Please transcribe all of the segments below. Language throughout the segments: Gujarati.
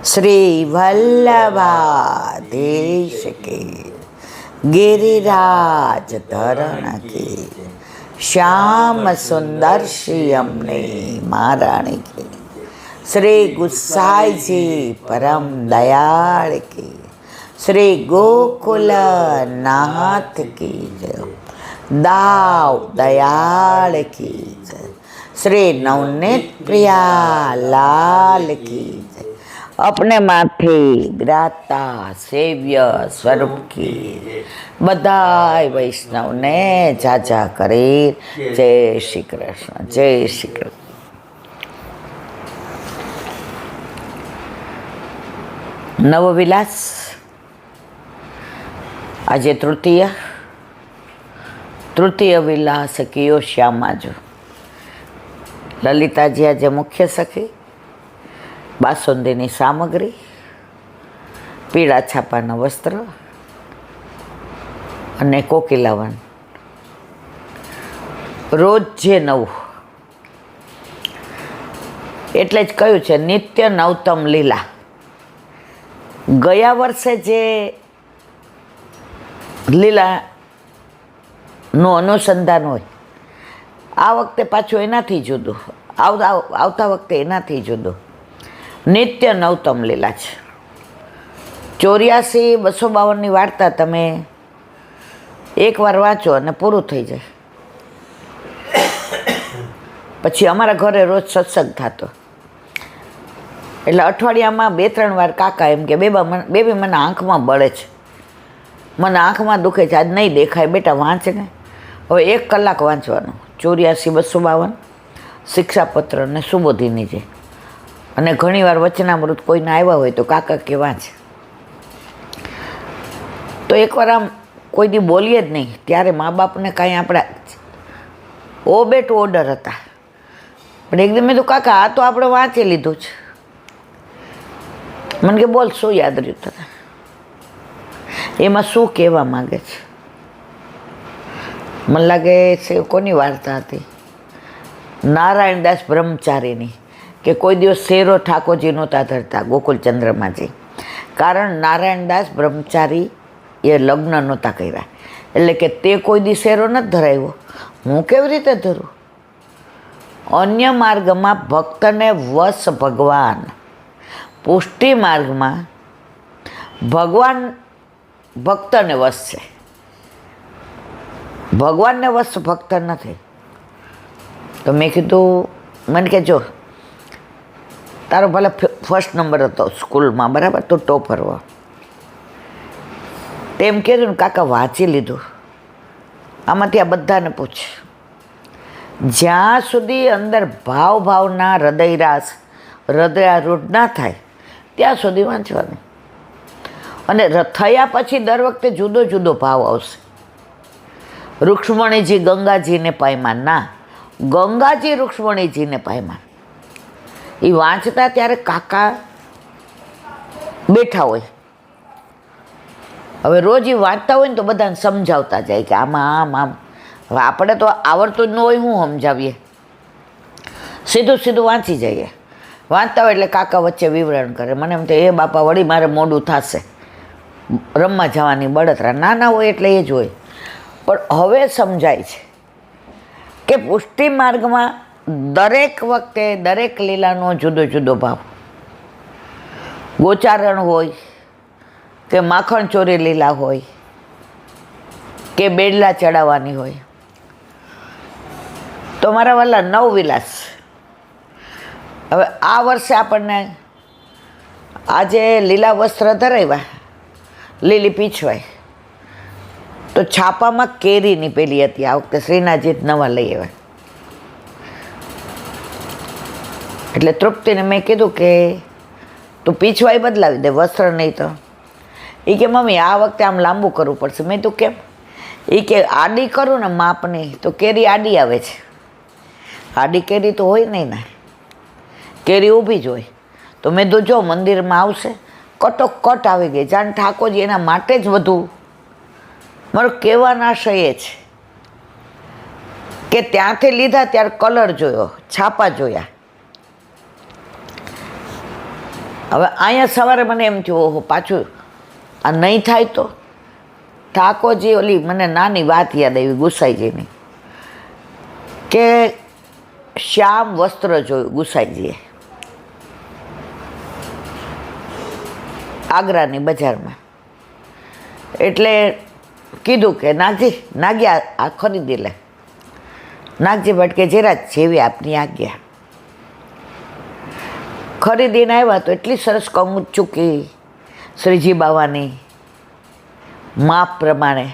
શ્રી વલ્લભાધીશ કી, गिरिराज धरण की, श्याम सुंदर श्री अमने महारानी की, श्री गुसाई जी परम दयाल की, श्री गोकुल नाथ की जय, दाव दयाल की जय, श्री नवनीत प्रिया लाल की जय, अपने माथे विराजता सेव्य स्वरूप की बधाई वैष्णव ने जाजा करे। जय श्री कृष्ण, जय श्री कृष्ण। नवविलास आज तृतीय विलास कियो श्यामाजो। ललिताजी आज मुख्य सखी, बासुंदीनी सामग्री, पीळा छापाना वस्त्र અને કોકિલાવન। રોજ જે નવું એટલે જ કહ્યું છે નિત્ય નવતમ લીલા। ગયા વર્ષે જે લીલાનું અનુસંધાન હોય આ વખતે પાછું એનાથી જુદું, આવતા વખતે એનાથી જુદું। નિત્ય નવતમ લીલા છે। 84-252ની વાર્તા તમે એકવાર વાંચો અને પૂરું થઈ જાય। પછી અમારા ઘરે રોજ સત્સંગ થતો એટલે અઠવાડિયામાં 2-3 વાર કાકા એમ કે બેબી મને આંખમાં બળે છે, મને આંખમાં દુખે છે, આજ નહીં દેખાય બેટા વાંચ ને। હવે 1 કલાક વાંચવાનું 84-252 શિક્ષાપત્ર અને સુબોધિની છે। અને ઘણીવાર વચનામૃત કોઈને આવ્યા હોય તો કાકા કે વાંચ। તો એકવાર આમ કોઈ દી બોલીએ જ નહીં, ત્યારે મા બાપને કાંઈ આપણા ઓ બેટ ઓર્ડર હતા, પણ એકદમ મેં તો કાકા આ તો આપણે વાંચી લીધું છે। મને કે બોલ શું યાદ રહ્યું તને, એમાં શું કહેવા માગે છે? મને લાગે છે કોની વાર્તા હતી, નારાયણદાસ બ્રહ્મચારીની, કે કોઈ દિવસ શેરો ઠાકોરજી નહોતા ધરતા ગોકુલચંદ્રમાજી, કારણ નારાયણદાસ બ્રહ્મચારી એ લગ્ન નહોતા કર્યા, એટલે કે તે કોઈ દી શેરો નથી ધરાવ્યો, હું કેવી રીતે ધરું? અન્ય માર્ગમાં ભક્તને વશ ભગવાન, પુષ્ટિ માર્ગમાં ભગવાન ભક્તને વશ છે, ભગવાનને વશ ભક્ત નથી। તો મેં કીધું, મને કે જો તારો ભલે ફર્સ્ટ નંબર હતો સ્કૂલમાં, બરાબર, તો ટોપર હો, તેમ કીધું ને કાકા વાંચી લીધું, આમાંથી આ બધાને પૂછ, જ્યાં સુધી અંદર ભાવના હૃદયારૂઢ ના થાય ત્યાં સુધી વાંચવાનું, અને થયા પછી દર વખતે જુદો જુદો ભાવ આવશે। રૂક્ષ્મણીજી ગંગાજીને પામ્યા ના, ગંગાજી રૂક્ષ્મણીજીને પામ્યા। એ વાંચતા ત્યારે કાકા બેઠા હોય, હવે રોજ એ વાંચતા હોય ને તો બધાને સમજાવતા જાય કે આમાં આમ। હવે આપણે તો આવડતું જ ન હોય, હું સમજાવીએ, સીધું વાંચી જઈએ। વાંચતા હોય એટલે કાકા વચ્ચે વિવરણ કરે, મને એમ તો એ બાપા વળી મારે મોડું થશે, રમવા જવાની બળતરા, નાના હોય એટલે એ જ હોય। પણ હવે સમજાય છે કે પુષ્ટિ માર્ગમાં દરેક વખતે દરેક લીલાનો જુદો જુદો ભાવ, ગોચારણ હોય કે માખણ ચોરી લીલા હોય કે બેડલા ચડાવવાની હોય। તો મારા વાલા નવવિલાસ, હવે આ વર્ષે આપણને આજે લીલા વસ્ત્ર ધરાવ્યા, લીલી પીછવાય, તો છાપામાં કેરીની પેલી હતી, આ વખતે શ્રીનાથજી નવા લઈ આવ્યા। એટલે તૃપ્તિને મેં કીધું કે તું પીછવાઈ બદલાવી દે, વસ્ત્ર નહીં તો। એ કે મમ્મી આ વખતે આમ લાંબુ કરવું પડશે। મેં તું કેમ? એ કે આડી કરું ને માપની તો કેરી આડી આવે છે, આડી કેરી તો હોય નહીં ને, કેરી ઊભી જ હોય। તો મેં તો જો મંદિરમાં આવશે કટોકટ આવી ગઈ, જાણ ઠાકોરજી એના માટે જ વધુ, મારો કહેવાનો આશય એ છે કે ત્યાંથી લીધા ત્યારે કલર જોયો, છાપા જોયા, હવે અહીંયા સવારે મને એમ થયું, ઓહો પાછું આ નહીં થાય તો. ઠાકોરજી ઓલી મને નાની વાત યાદ આવી ગુસાઈજીની, કે શ્યામ વસ્ત્ર જોયું ગુસાઈજીએ આગ્રાની બજારમાં. એટલે કીધું કે નાગજી આ ખરીદી લે. નાગજી ભટ્ટ કે જરા જેવી આપની આજ્ઞા. ખરીદીને આવ્યા તો એટલી સરસ કમૂત ચૂકી શ્રીજી બાવાની માપ પ્રમાણે,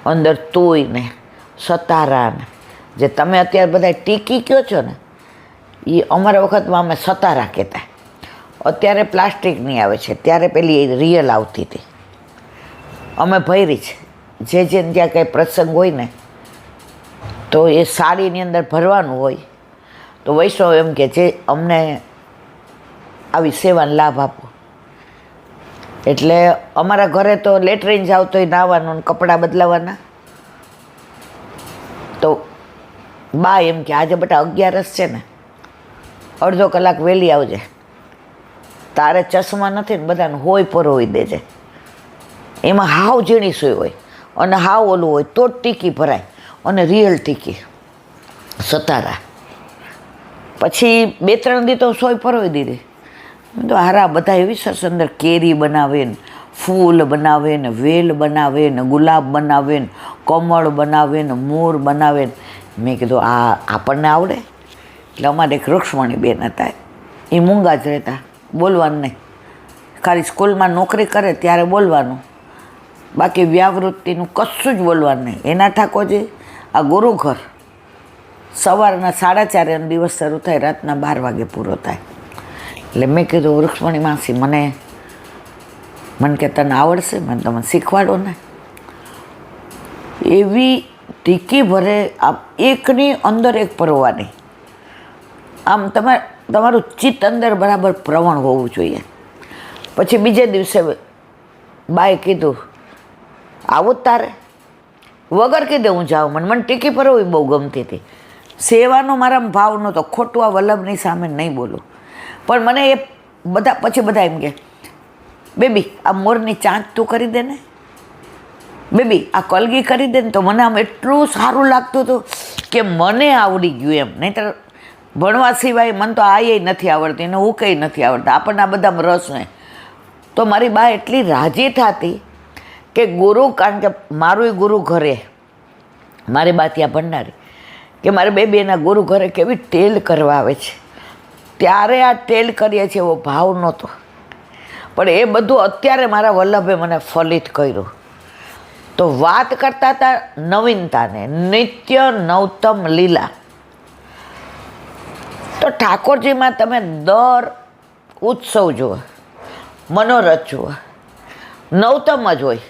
અંદર તોઈને સતારાને, જે તમે અત્યારે બધા ટીકી કહો છો ને, એ અમારા વખતમાં અમે સતારા કહેતા. અત્યારે પ્લાસ્ટિકની આવે છે, ત્યારે પેલી રિયલ આવતી હતી. અમે ભરી છે, જેને ત્યાં કંઈ પ્રસંગ હોય ને તો એ સાડીની અંદર ભરવાનું હોય, તો વૈષ્ણવ એમ કે જે અમને આવી સેવાનો લાભ આપો. એટલે અમારા ઘરે તો લેટરીન જાવ તોય નાહવાનું ને કપડાં બદલાવાના. તો બા એમ કે આજે બેટા 11 છે ને, અડધો કલાક વહેલી આવજે, તારે ચશ્મા નથી ને બધાને હોય પરોવી દેજે. એમાં હાવ ઝીણી સોય હોય અને હાવ ઓલું હોય તો જ ટીકી ભરાય, અને રિયલ ટીકી સતારા. પછી 2-3 દી તો સોય પરોવી દીધી. તો હારા બધા એવી સરસ અંદર કેરી બનાવે ને, ફૂલ બનાવે ને, વેલ બનાવે ને, ગુલાબ બનાવે ને, કમળ બનાવે ને, મોર બનાવે ને. મેં કીધું આ આપણને આવડે? એટલે અમારે એક રૂક્ષ્મણી બેન હતા, એ મૂંગા જ રહેતા, બોલવાનું નહીં, ખાલી સ્કૂલમાં નોકરી કરે ત્યારે બોલવાનું, બાકી વ્યાવૃત્તિનું કશું જ બોલવાનું નહીં. એના ઠાકોરજી આ ગુરુઘર સવારના 4:30 દિવસ શરૂ થાય, રાતના 12 વાગે પૂરો થાય. એટલે મેં કીધું વૃક્ષમણી માસી મને કે તને આવડશે? મને તમે શીખવાડો ને. એવી ટીકી ભરે, આમ એકની અંદર એક પરવાની. આમ તમારું ચિત્ત અંદર બરાબર પ્રવણ હોવું જોઈએ. પછી બીજે દિવસે બાએ કીધું આવું જ તારે? વગર કીધે હું જાઉં, મને ટીકી પરવવી બહુ ગમતી હતી. સેવાનો મારામાં ભાવ નહોતો, ખોટું આ વલ્લભની સામે નહીં બોલું, પણ મને એ પછી બધા એમ કે બેબી આ મોરની ચાંચ તું કરી દે ને, બેબી આ કલગી કરી દે ને. તો મને આમ એટલું સારું લાગતું હતું કે મને આવડી ગયું એમ. નહીંતર ભણવા સિવાય મને તો આ નથી આવડતી ને હું કંઈ નથી આવડતા, આપણને આ બધામાં રસ નહીં. તો મારી બા એટલી રાજી થતી કે ગુરુ, કારણ કે મારું ગુરુ ઘરે, મારી બા ત્યાં ભંડારી, કે મારે બેબી એના ગુરુ ઘરે કેવી ટેલ કરવા આવે છે. ત્યારે આ ટેલ કરીએ છીએ એવો ભાવ નહોતો, પણ એ બધું અત્યારે મારા વલ્લભે મને ફલિત કર્યું. તો વાત કરતા હતા નવીનતાને, નિત્ય નવતમ લીલા. તો ઠાકોરજીમાં તમે દર ઉત્સવ જુઓ, મનોરથ જુઓ, નવતમ જ હોય.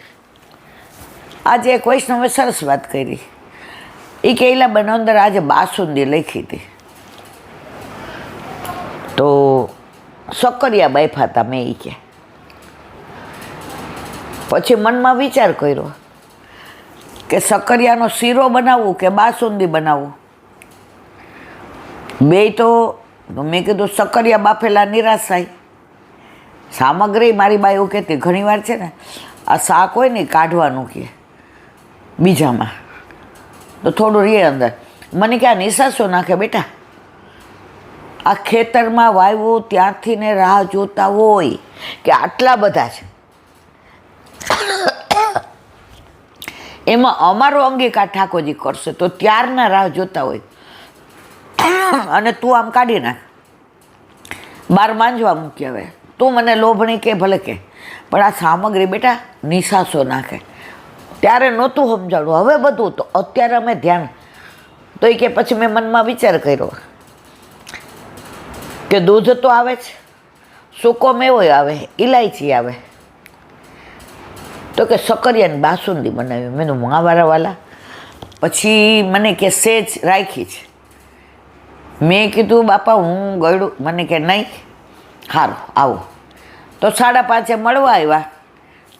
આજે એક વૈષ્ણવે સરસ વાત કરી, એ કહેલા બને અંદર આજે બાસુંદી લખી હતી, તો સક્કરિયા બાફા હતા મેં, એ કે પછી મનમાં વિચાર કર્યો કે સક્કરિયાનો શીરો બનાવવું કે બાસુંદી બનાવવું. બે તો મેં કીધું સક્કરિયા બાફેલા નિરાશાય. સામગ્રી મારી બા એવું કહેતી ઘણીવાર છે ને, આ શાક હોય ને કાઢવાનું કે બીજામાં તો થોડું રે અંદર. મને કે આ નિશાસો નાખે બેટા, આ ખેતરમાં વાવ્યું ત્યાંથી ને રાહ જોતા હોય કે આટલા બધા છે, એમાં અમારો અંગીકાર ઠાકોરજી કરશે, તો ત્યારના રાહ જોતા હોય અને તું આમ કાઢી નાખ, બહાર માંજવા મૂકી. હવે તું મને લોભણી કે ભલે કે, પણ આ સામગ્રી બેટા નિશાસો નાખે. ત્યારે નહોતું સમજાડું, હવે બધું તો અત્યારે અમે ધ્યાન. તો એ કે પછી મેં મનમાં વિચાર કર્યો કે દૂધ તો આવે છે, સૂકો મેવો આવે, ઇલાયચી આવે, તો કે સક્કરિયાની બાસુંદી બનાવી. મેં માવાળાવાલા. પછી મને કે સેજ રાખી છે. મેં કીધું બાપા હું ગળું. મને કે નહીં, સારું આવું. તો 5:30 મળવા આવ્યા,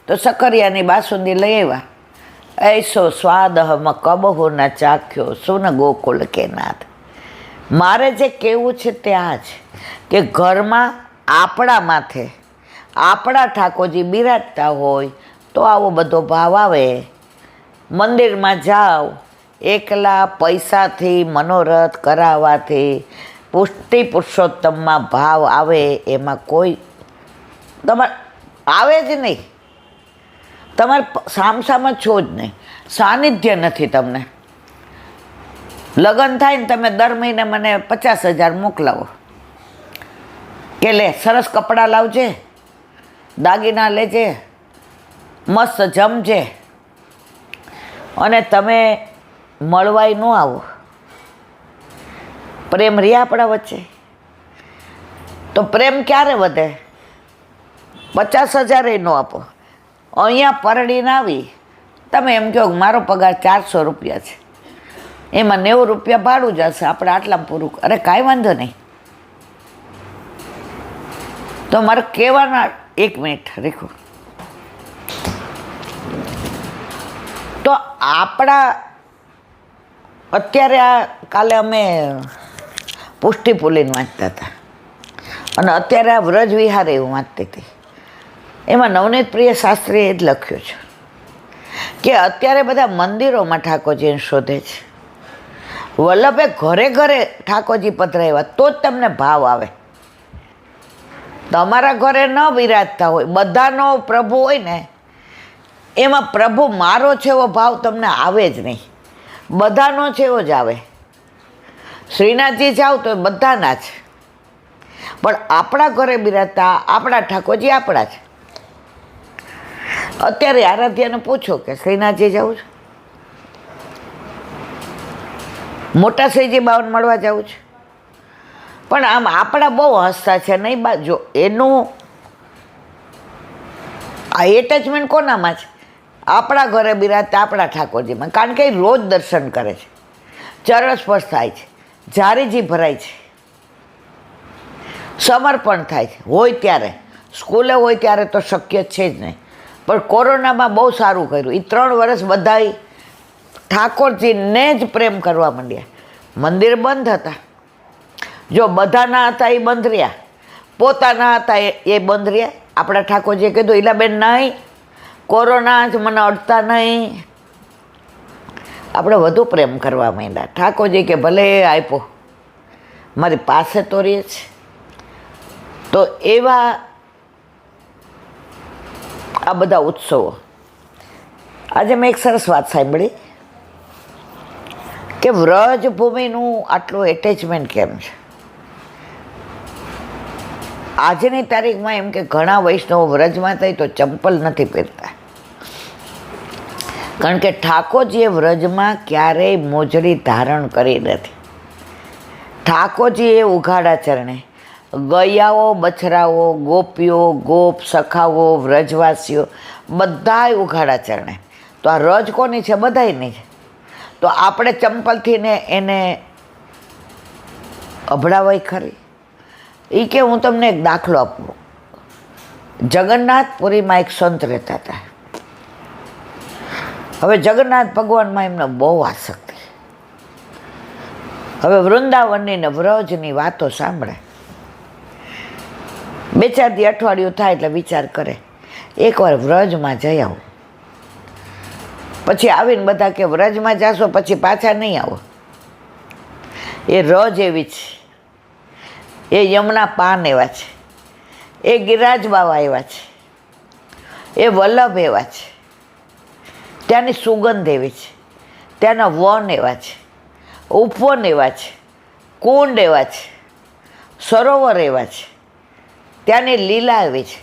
તો સક્કરિયાની બાસુંદી લઈ આવ્યા. ऐसो स्वाद हम कबहु न चाख्यो सुन ગોકુલ કે નાથ. મારે જે કહેવું છે તે આ જ કે ઘરમાં આપણા માથે આપણા ઠાકોરજી બિરાજતા હોય તો આવો બધો ભાવ આવે. મંદિરમાં જાઓ એકલા પૈસાથી મનોરથ કરાવવાથી પુષ્ટિ પુરુષોત્તમમાં ભાવ આવે એમાં કોઈ તમારે આવે જ નહીં. તમારે સામસામ છો જ નહીં, સાનિધ્ય નથી તમને. લગ્ન થાય ને તમે દર મહિને મને 50,000 મોકલાવો કે લે સરસ કપડાં લાવજે, દાગીના લેજે, મસ્ત જમજે, અને તમે મળવાય ન આવો. પ્રેમ રહ્યા આપણા વચ્ચે તો પ્રેમ ક્યારે વધે? 50,000 ન આપો, અહીંયા પરડીને આવી તમે એમ કહો મારો પગાર 400 રૂપિયા છે, એમાં 90 રૂપિયા ભાડું જશે, આપણે આટલામાં પૂરું. અરે કાંઈ વાંધો નહીં. તો મારે કહેવાના 1 મિનિટ રેખો. તો આપણા અત્યારે કાલે અમે પુષ્ટિ પુલીન વાંચતા હતા અને અત્યારે આ વ્રજ વિહાર એવું વાંચતી હતી. એમાં નવનીત પ્રિય શાસ્ત્રીએ જ લખ્યું છે કે અત્યારે બધા મંદિરોમાં ઠાકોરજીને શોધે છે. વલ્લભે ઘરે ઘરે ઠાકોરજી પધરાવ્યા તો જ તમને ભાવ આવે. તમારા ઘરે ન બિરાજતા હોય, બધાનો પ્રભુ હોય ને, એમાં પ્રભુ મારો છે એવો ભાવ તમને આવે જ નહીં. બધાનો છે એવો જ આવે. શ્રીનાથજી જાઓ તો બધાના છે, પણ આપણા ઘરે બિરાજતા આપણા ઠાકોરજી આપણા છે. અત્યારે આરાધ્યાને પૂછો કે શ્રીનાથજી જવું છે, મોટા શ્રીજી બાવન મળવા જવું છે, પણ આમ આપણા બહુ હસતા છે નહીં બાજુ. એનું આ એટેચમેન્ટ કોનામાં છે? આપણા ઘરે બિરાજતા આપણા ઠાકોરજીમાં. કારણ કે એ રોજ દર્શન કરે છે, ચરણ સ્પર્શ થાય છે, જારીજી ભરાય છે, સમર્પણ થાય છે. હોય ત્યારે, સ્કૂલે હોય ત્યારે તો શક્ય છે જ નહીં, પણ કોરોનામાં બહુ સારું કર્યું. એ 3 વર્ષ બધાય ઠાકોરજીને જ પ્રેમ કરવા માંડ્યા. મંદિર બંધ હતા, જો બધાના હતા એ બંધ રહ્યા, પોતાના હતા એ બંધ રહ્યા. આપણા ઠાકોરજીએ કીધું ઈલાબેન નહીં, કોરોના જ મને અડતા નહીં. આપણે વધુ પ્રેમ કરવા માંડ્યા. ઠાકોરજી કે ભલે આપ્યો, મારી પાસે તો રહે છે. તો એવા આ બધા ઉત્સવો. આજે મેં એક સરસ વાત સાંભળી કે વ્રજભૂમિનું આટલું એટેચમેન્ટ કેમ છે. આજની તારીખમાં એમ કે ઘણા વૈષ્ણવો વ્રજમાં થાય તો ચંપલ નથી પહેરતા, કારણ કે ઠાકોરજીએ વ્રજમાં ક્યારેય મોજડી ધારણ કરી નથી. ઠાકોરજીએ ઉઘાડા ચરણે ગયાઓ, બછરાઓ, ગોપીઓ, ગોપ, સખાઓ, વ્રજવાસીઓ બધાય ઉઘાડા ચરણે. તો આ રજ કોની છે? બધાયની છે. તો આપણે ચંપલથી ને એને અભડાવાય ખરી? એ કે હું તમને એક દાખલો આપું. જગન્નાથપુરીમાં એક સંત રહેતા હતા. હવે જગન્નાથ ભગવાનમાં એમને બહુ આસક્તિ. હવે વૃંદાવનની ને વ્રજની વાતો સાંભળે. 2-4 દી અઠવાડિયું થાય એટલે વિચાર કરે એકવાર વ્રજમાં જઈ આવું. પછી આવીને બધા કે વ્રજમાં જાશો પછી પાછા નહીં આવો. એ રજ એવી છે, એ યમુના પાન એવા છે, એ ગિરિરાજ બાવા એવા છે, એ વલ્લભ એવા છે, ત્યાંની સુગંધ એવી છે, ત્યાંના વન એવા છે, ઉપવન એવા છે, કુંડ એવા છે, સરોવર એવા છે, ત્યાંની લીલા એવી છે,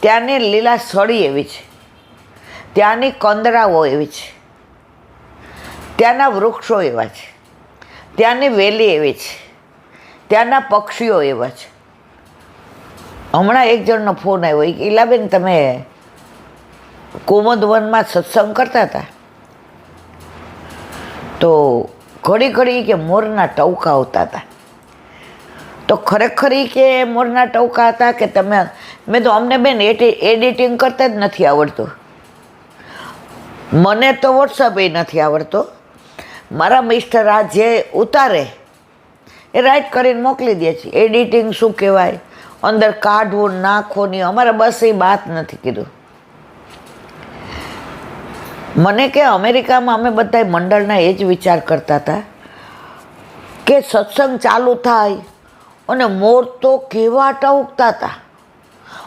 ત્યાંની લીલા સળી એવી છે, ત્યાંની કંદરાઓ એવી છે, ત્યાંના વૃક્ષો એવા છે, ત્યાંની વેલી એવી છે, ત્યાંના પક્ષીઓ એવા છે. હમણાં એક જણનો ફોન આવ્યો, ઈલાબેન તમે કુમુદવનમાં સત્સંગ કરતા હતા તો ઘડી ઘડી કે મોરના ટવકા આવતા હતા. તો ખરેખર કે મોરના ટવકા હતા કે તમે? મેં તો અમને બેન એડિટિંગ કરતા જ નથી આવડતું. મને તો વોટ્સઅપ એ નથી આવડતો. મારા મિસ્ટર આ જે ઉતારે એ રાઈટ કરીને મોકલી દે છે. એડિટિંગ શું કહેવાય, અંદર કાઢવું નાખવું અમારે બસ એ વાત નથી કીધું. મને કે અમેરિકામાં અમે બધા મંડળના એ જ વિચાર કરતા હતા કે સત્સંગ ચાલુ થાય અને મોર તો કેવા ટહુકતા હતા,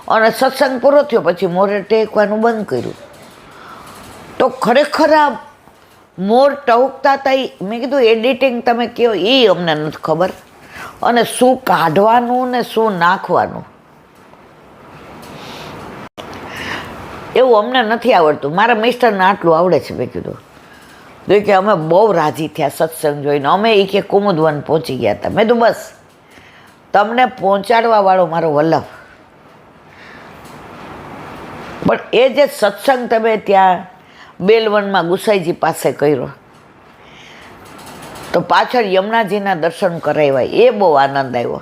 અને સત્સંગ પૂરો થયો પછી મોરે ટેકવાનું બંધ કર્યું. તો ખરેખર આ મોર ટહુકતા હતા મેં કીધું એડિટિંગ તમે કહો એ અમને નથી ખબર, અને શું કાઢવાનું ને શું નાખવાનું એવું અમને નથી આવડતું. મારા મિસ્ટરને આટલું આવડે છે. મેં કીધું તો કે અમે બહુ રાજી થયા સત્સંગ જોઈને. અમે એ કે કુમુદવન પહોંચી ગયા હતા. મેં તો બસ તમને પહોંચાડવા વાળો મારો વલ્લભ. પણ એ જે સત્સંગ તમે ત્યાં બેલવનમાં ગુસાઈજી પાસે કર્યો, તો પાછળ યમુનાજીના દર્શન કરાવ્યા, એ બહુ આનંદ આવ્યો.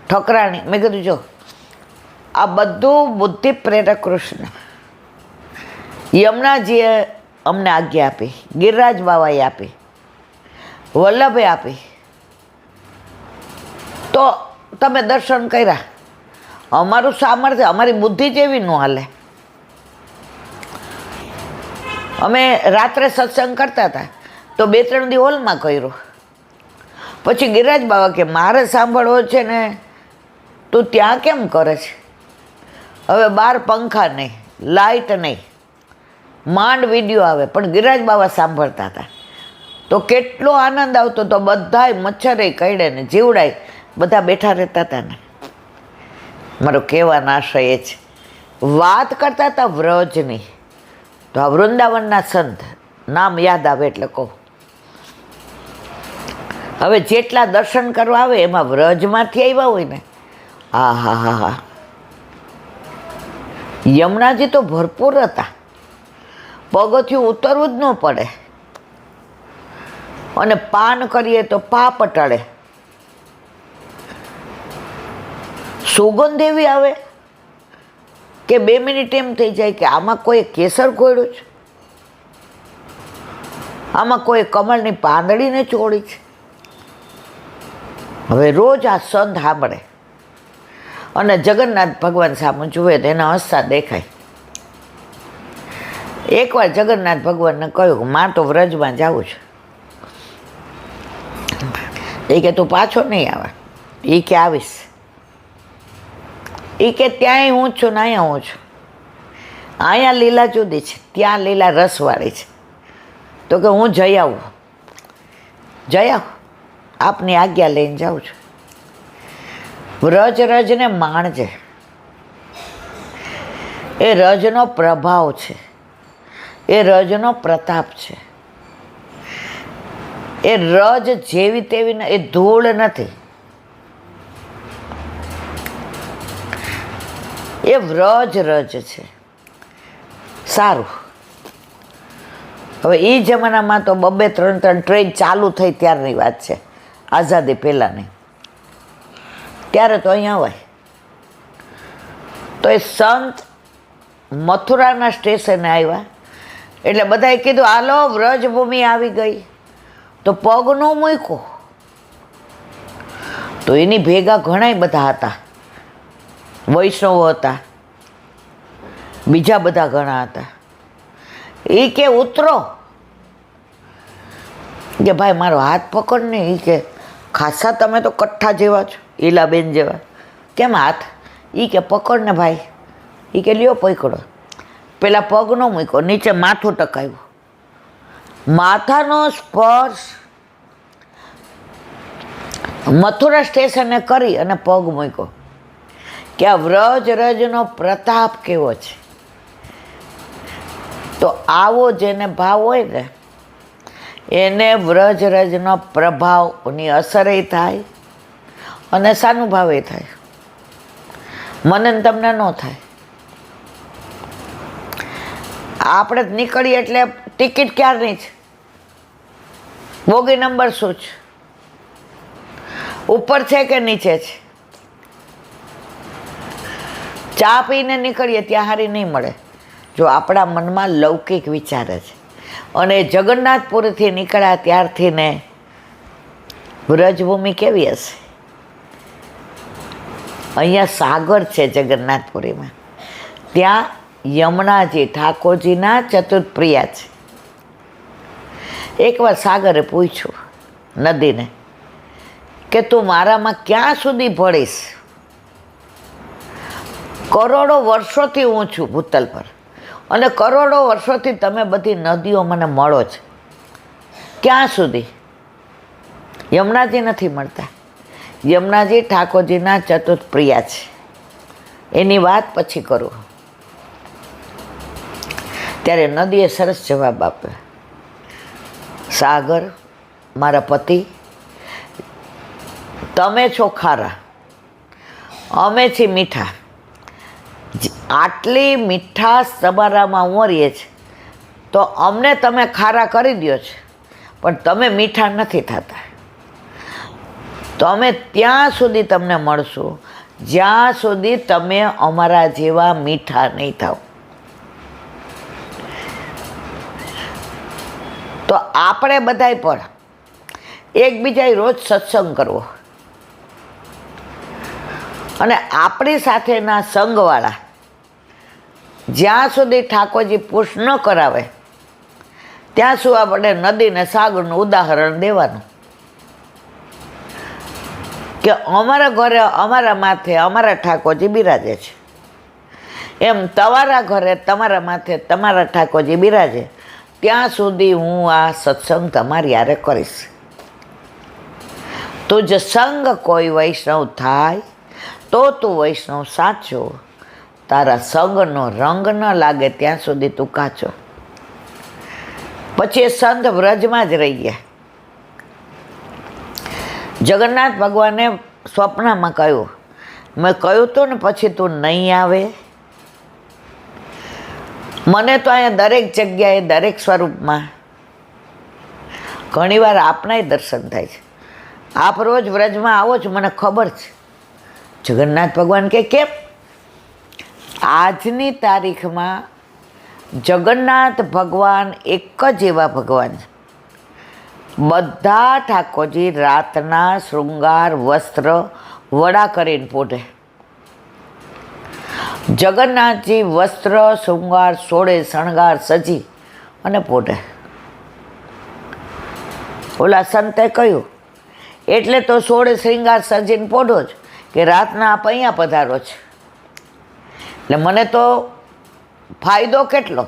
ઠકરાણી મેં કીધું જો આ બધું બુદ્ધિ પ્રેરક કૃષ્ણ યમુનાજીએ અમને આજ્ઞા આપી, ગિરિરાજ બાવાએ આપી, વલ્લભે આપી, તો તમે દર્શન કર્યા. અમારું સામર્થ્ય અમારી બુદ્ધિ જેવી ન હાલે. અમે રાત્રે સત્સંગ કરતા હતા તો 2-3 દી હોલમાં કર્યો. પછી ગિરિરાજ બાવા કે મારે સાંભળવો છે ને તું ત્યાં કેમ કરે છે? હવે બહાર પંખા નહીં, લાઇટ નહીં, માંડ વિડીયો આવે, પણ ગિરિરાજ બાવા સાંભળતા હતા. તો કેટલો આનંદ આવતો તો. બધાય મચ્છરે કઈડે ને જીવડાય બધા બેઠા રહેતા હતા ને. મારો કહેવાનો આશય એ છે. વાત કરતા હતા વ્રજની, તો આ વૃંદાવનના સંત નામ યાદ આવે એટલે કહું. હવે જેટલા દર્શન કરવા આવે એમાં વ્રજમાંથી આવ્યા હોય ને, હા હા હા હા, યમુનાજી તો ભરપૂર હતા. પગથિયું ઉતરવું જ ન પડે, અને પાન કરીએ તો પાપ ટળે. સુગંધ એવી આવે કે 2 મિનિટ એમ થઈ જાય કે આમાં કોઈ કેસર કોયડું છે, આમાં કોઈ કમળની પાંદડીને ચોળી છે. હવે રોજ આ સંત સાંભળે અને જગન્નાથ ભગવાન સામે જુએ તો એના હસતા દેખાય. એકવાર જગન્નાથ ભગવાનને કહ્યું કે મારે તો વ્રજમાં જવું છે. એ કે તું પાછો નહીં આવે? એ કે આવીશ. એ કે ત્યાંય હું છું ને અહીંયા હું છું. અહીંયા લીલા જુદી છે, ત્યાં લીલા રસવાળી છે. તો કે હું જઈ આવું. જઈ આવું, આપની આજ્ઞા લઈને જાઉં છું. રજને માણજે. એ રજનો પ્રભાવ છે, એ રજનો પ્રતાપ છે. એ રજ જેવી તેવી એ ધૂળ નથી, એ રજ છે. સારું, હવે એ જમાનામાં તો 2-3 ટ્રેન ચાલુ થઈ ત્યારની વાત છે, આઝાદી પહેલાંની. ત્યારે તો અહીંયા હોય. તો એ સંત મથુરાના સ્ટેશને આવ્યા એટલે બધાએ કીધું હાલો વ્રજભૂમિ આવી ગઈ. તો પગ ન મૂક્યો. તો એની ભેગા ઘણાય બધા હતા, વૈષ્ણવો હતા, બીજા બધા ઘણા હતા. એ કે ઉતરો, કે ભાઈ મારો હાથ પકડ ને. એ કે ખાસા તમે તો કઠ્ઠા જેવા છો, ઈલાબેન જેવા, કેમ હાથ? એ કે પકડ ને ભાઈ. એ કે લ્યો પકડો. પેલા પગ ન મૂક્યો, નીચે માથું ટકાવ્યું. માથાનો સ્પર્શ મથુરા સ્ટેશને કરી અને પગ મૂક્યો. કે આ રજનો પ્રતાપ કેવો છે. તો આવો જેને ભાવ હોય ને એને રજનો પ્રભાવની અસરે થાય અને સાનુભાવે થાય. મને ને તમને ન થાય. આપણે નીકળીએ એટલે ટિકિટ ક્યારની છે, બોગી નંબર શું છે, ઉપર છે કે નીચે છે. ચા પીને નીકળીએ ત્યાં હારી નહીં મળે જો આપણા મનમાં લૌકિક વિચારે છે. અને જગન્નાથપુરથી નીકળ્યા ત્યારથી ને વ્રજભૂમિ કેવી હશે? અહીંયા સાગર છે જગન્નાથપુરીમાં, ત્યાં યમુનાજી ઠાકોરજીના ચતુર્પ્રિયા છે. એકવાર સાગરે પૂછ્યું નદીને કે તું મારામાં ક્યાં સુધી ભળીશ? કરોડો વર્ષોથી હું છું ભૂતલ પર, અને કરોડો વર્ષોથી તમે બધી નદીઓ મને મળો છો, ક્યાં સુધી? યમુનાજી નથી મળતા. યમુનાજી ઠાકોરજીના ચતુર્પ્રિયા છે, એની વાત પછી કરું. ત્યારે નદીએ સરસ જવાબ આપ્યો, સાગર મારા પતિ, તમે છો ખારા, અમે છીએ મીઠા. આટલી મીઠાશ તમારામાં ઉમરીએ છે તો અમને તમે ખારા કરી દો છો, પણ તમે મીઠા નથી થતા. તમે ત્યાં સુધી તમને મળશો જ્યાં સુધી તમે અમારા જેવા મીઠા નહીં થાવ. તો આપણે બધાય પણ એકબીજાએ રોજ સત્સંગ કરવો, અને આપણી સાથેના સંઘવાળા જ્યાં સુધી ઠાકોરજી પુશ ન કરાવે ત્યાં સુધી આપણે નદીને સાગરનું ઉદાહરણ દેવાનું કે અમારા ઘરે અમારા માથે અમારા ઠાકોરજી બિરાજે છે, એમ તમારા ઘરે તમારા માથે તમારા ઠાકોરજી બિરાજે ત્યાં સુધી હું આ સત્સંગ તમારી યારે કરીશ. તુજ સંગ કોઈ વૈષ્ણવ થાય તો તું વૈષ્ણવ સાચો, તારા સંગનો રંગ ન લાગે ત્યાં સુધી તું કાચો. પછી એ સંત વ્રજમાં જ રહી ગયા. જગન્નાથ ભગવાને સ્વપ્નમાં કહ્યું, મેં કહ્યું તો ને પછી તું નહીં આવે. મને તો અહીંયા દરેક જગ્યાએ દરેક સ્વરૂપમાં ઘણીવાર આપના દર્શન થાય છે. આપ રોજ વ્રજમાં આવો છો મને ખબર છે. જગન્નાથ ભગવાન કે કેમ? આજની તારીખમાં જગન્નાથ ભગવાન એક જ એવા ભગવાન છે. બધા ઠાકોરજી રાતના શૃંગાર વસ્ત્ર વડા કરીને પોઢે. જગન્નાથજી વસ્ત્ર શૃંગાર સોળે શણગાર સજી અને પોઢે. ઓલા સંતે કહ્યું એટલે તો સોળે શૃંગાર સજીને પોઢો જ કે રાતના આપ અહીંયા પધારો છે. એટલે મને તો ફાયદો કેટલો,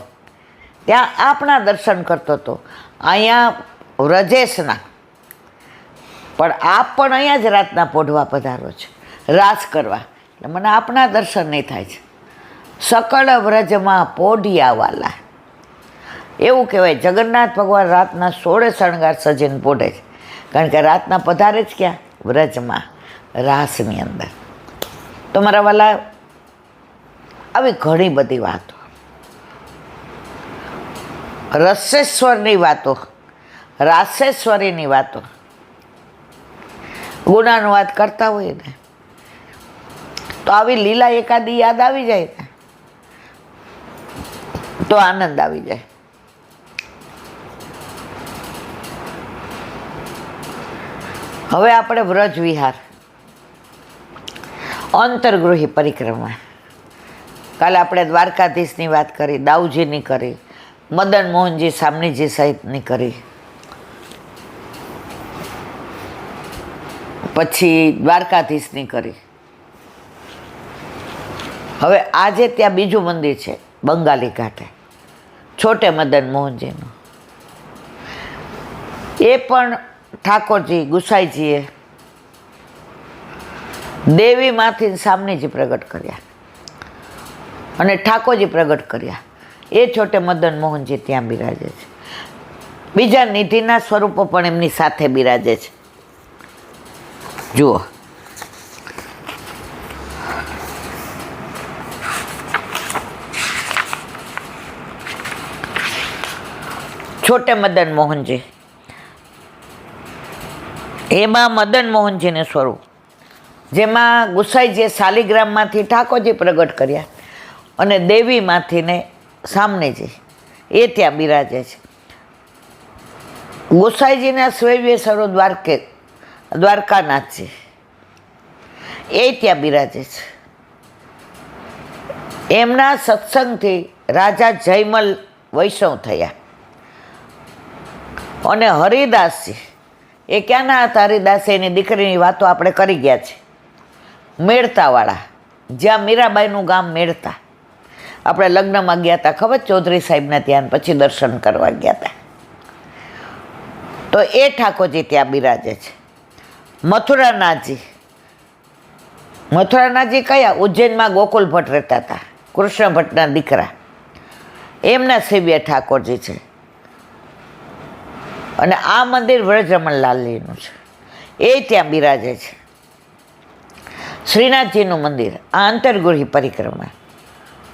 ત્યાં આપના દર્શન કરતો હતો, અહીંયા વ્રજેશના, પણ આપ પણ અહીંયા જ રાતના પોઢવા પધારો છે, રાસ કરવા. એટલે મને આપના દર્શન નહીં થાય છે. સકળ વ્રજમાં પોઢિયા વાલા, એવું કહેવાય. જગન્નાથ ભગવાન રાતના સોળે શણગાર સજીને પોઢે છે, કારણ કે રાતના પધારે જ ક્યાં? વ્રજમાં, રાસની અંદર. તો મારા વાલા, આવી ઘણી બધી વાતો, રસેશ્વરની વાતો, રાસેશ્વરીની વાતો, ગુનાનું વાત કરતા હોઈએ ને તો આવી લીલા એકાદી યાદ આવી જાય ને તો આનંદ આવી જાય. હવે આપણે વ્રજ વિહાર, અંતર્ગૃહી પરિક્રમા. કાલે આપણે દ્વારકાધીશની વાત કરી, દાઉજીની કરી, મદન મોહનજી સામનીજી સહિતની કરી, પછી દ્વારકાધીશની કરી. હવે આજે ત્યાં બીજું મંદિર છે બંગાળી ઘાટે, છોટે મદન મોહનજીનું. એ પણ ઠાકોરજી ગુસાઈજીએ દેવીમાંથી સામનેજી પ્રગટ કર્યા અને ઠાકોરજી પ્રગટ કર્યા. એ છોટે મદન મોહનજી ત્યાં બિરાજે છે. બીજા નિધિના સ્વરૂપો પણ એમની સાથે બિરાજે છે. જુઓ, છોટે મદન મોહનજી, એમાં મદન મોહનજીનું સ્વરૂપ, જેમાં ગુસાઈજીએ શાલિગ્રામમાંથી ઠાકોરજી પ્રગટ કર્યા અને દેવીમાંથી ને સામનેજી એ ત્યાં બિરાજે છે. ગુસાઈજીના સ્વૈવ્ય સરો દ્વારકાનાથજી, એ ત્યાં બિરાજે છે. એમના સત્સંગથી રાજા જયમલ વૈષ્ણવ થયા. અને હરિદાસજી એ ક્યાંના હતા? હરિદાસ એની દીકરીની વાતો આપણે કરી ગયા છે. મેળતાવાળા, જ્યાં મીરાબાઈનું ગામ મેળતા. આપણે લગ્નમાં ગયા હતા ખબર, ચૌધરી સાહેબના ત્યાં, પછી દર્શન કરવા ગયા હતા. તો એ ઠાકોરજી ત્યાં બિરાજે છે. મથુરાનાથજી, મથુરાનાથજી કયા? ઉજ્જૈનમાં ગોકુલ ભટ્ટ રહેતા હતા, કૃષ્ણ ભટ્ટના દીકરા. એમના સેવ્ય ઠાકોરજી છે. અને આ મંદિર વ્રજરમણલાલજીનું છે, એ ત્યાં બિરાજે છે. શ્રીનાથજીનું મંદિર, આ અંતર્ગૃહી પરિક્રમા,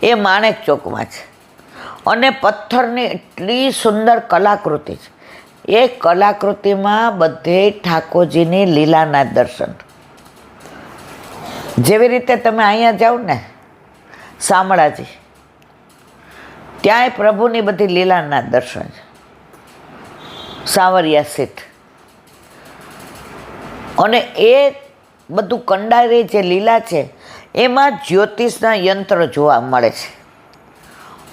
એ માણેક ચોકમાં છે. અને પથ્થરની એટલી સુંદર કલાકૃતિ છે. એ કલાકૃતિમાં બધે ઠાકોરજીની લીલાના દર્શન. જેવી રીતે તમે અહીંયા જાઓ ને શામળાજી, ત્યાંય પ્રભુની બધી લીલાના દર્શન છે. સાવરિયા સીટ, અને એ બધું કંડારી જે લીલા છે એમાં જ્યોતિષના યંત્ર જોવા મળે છે.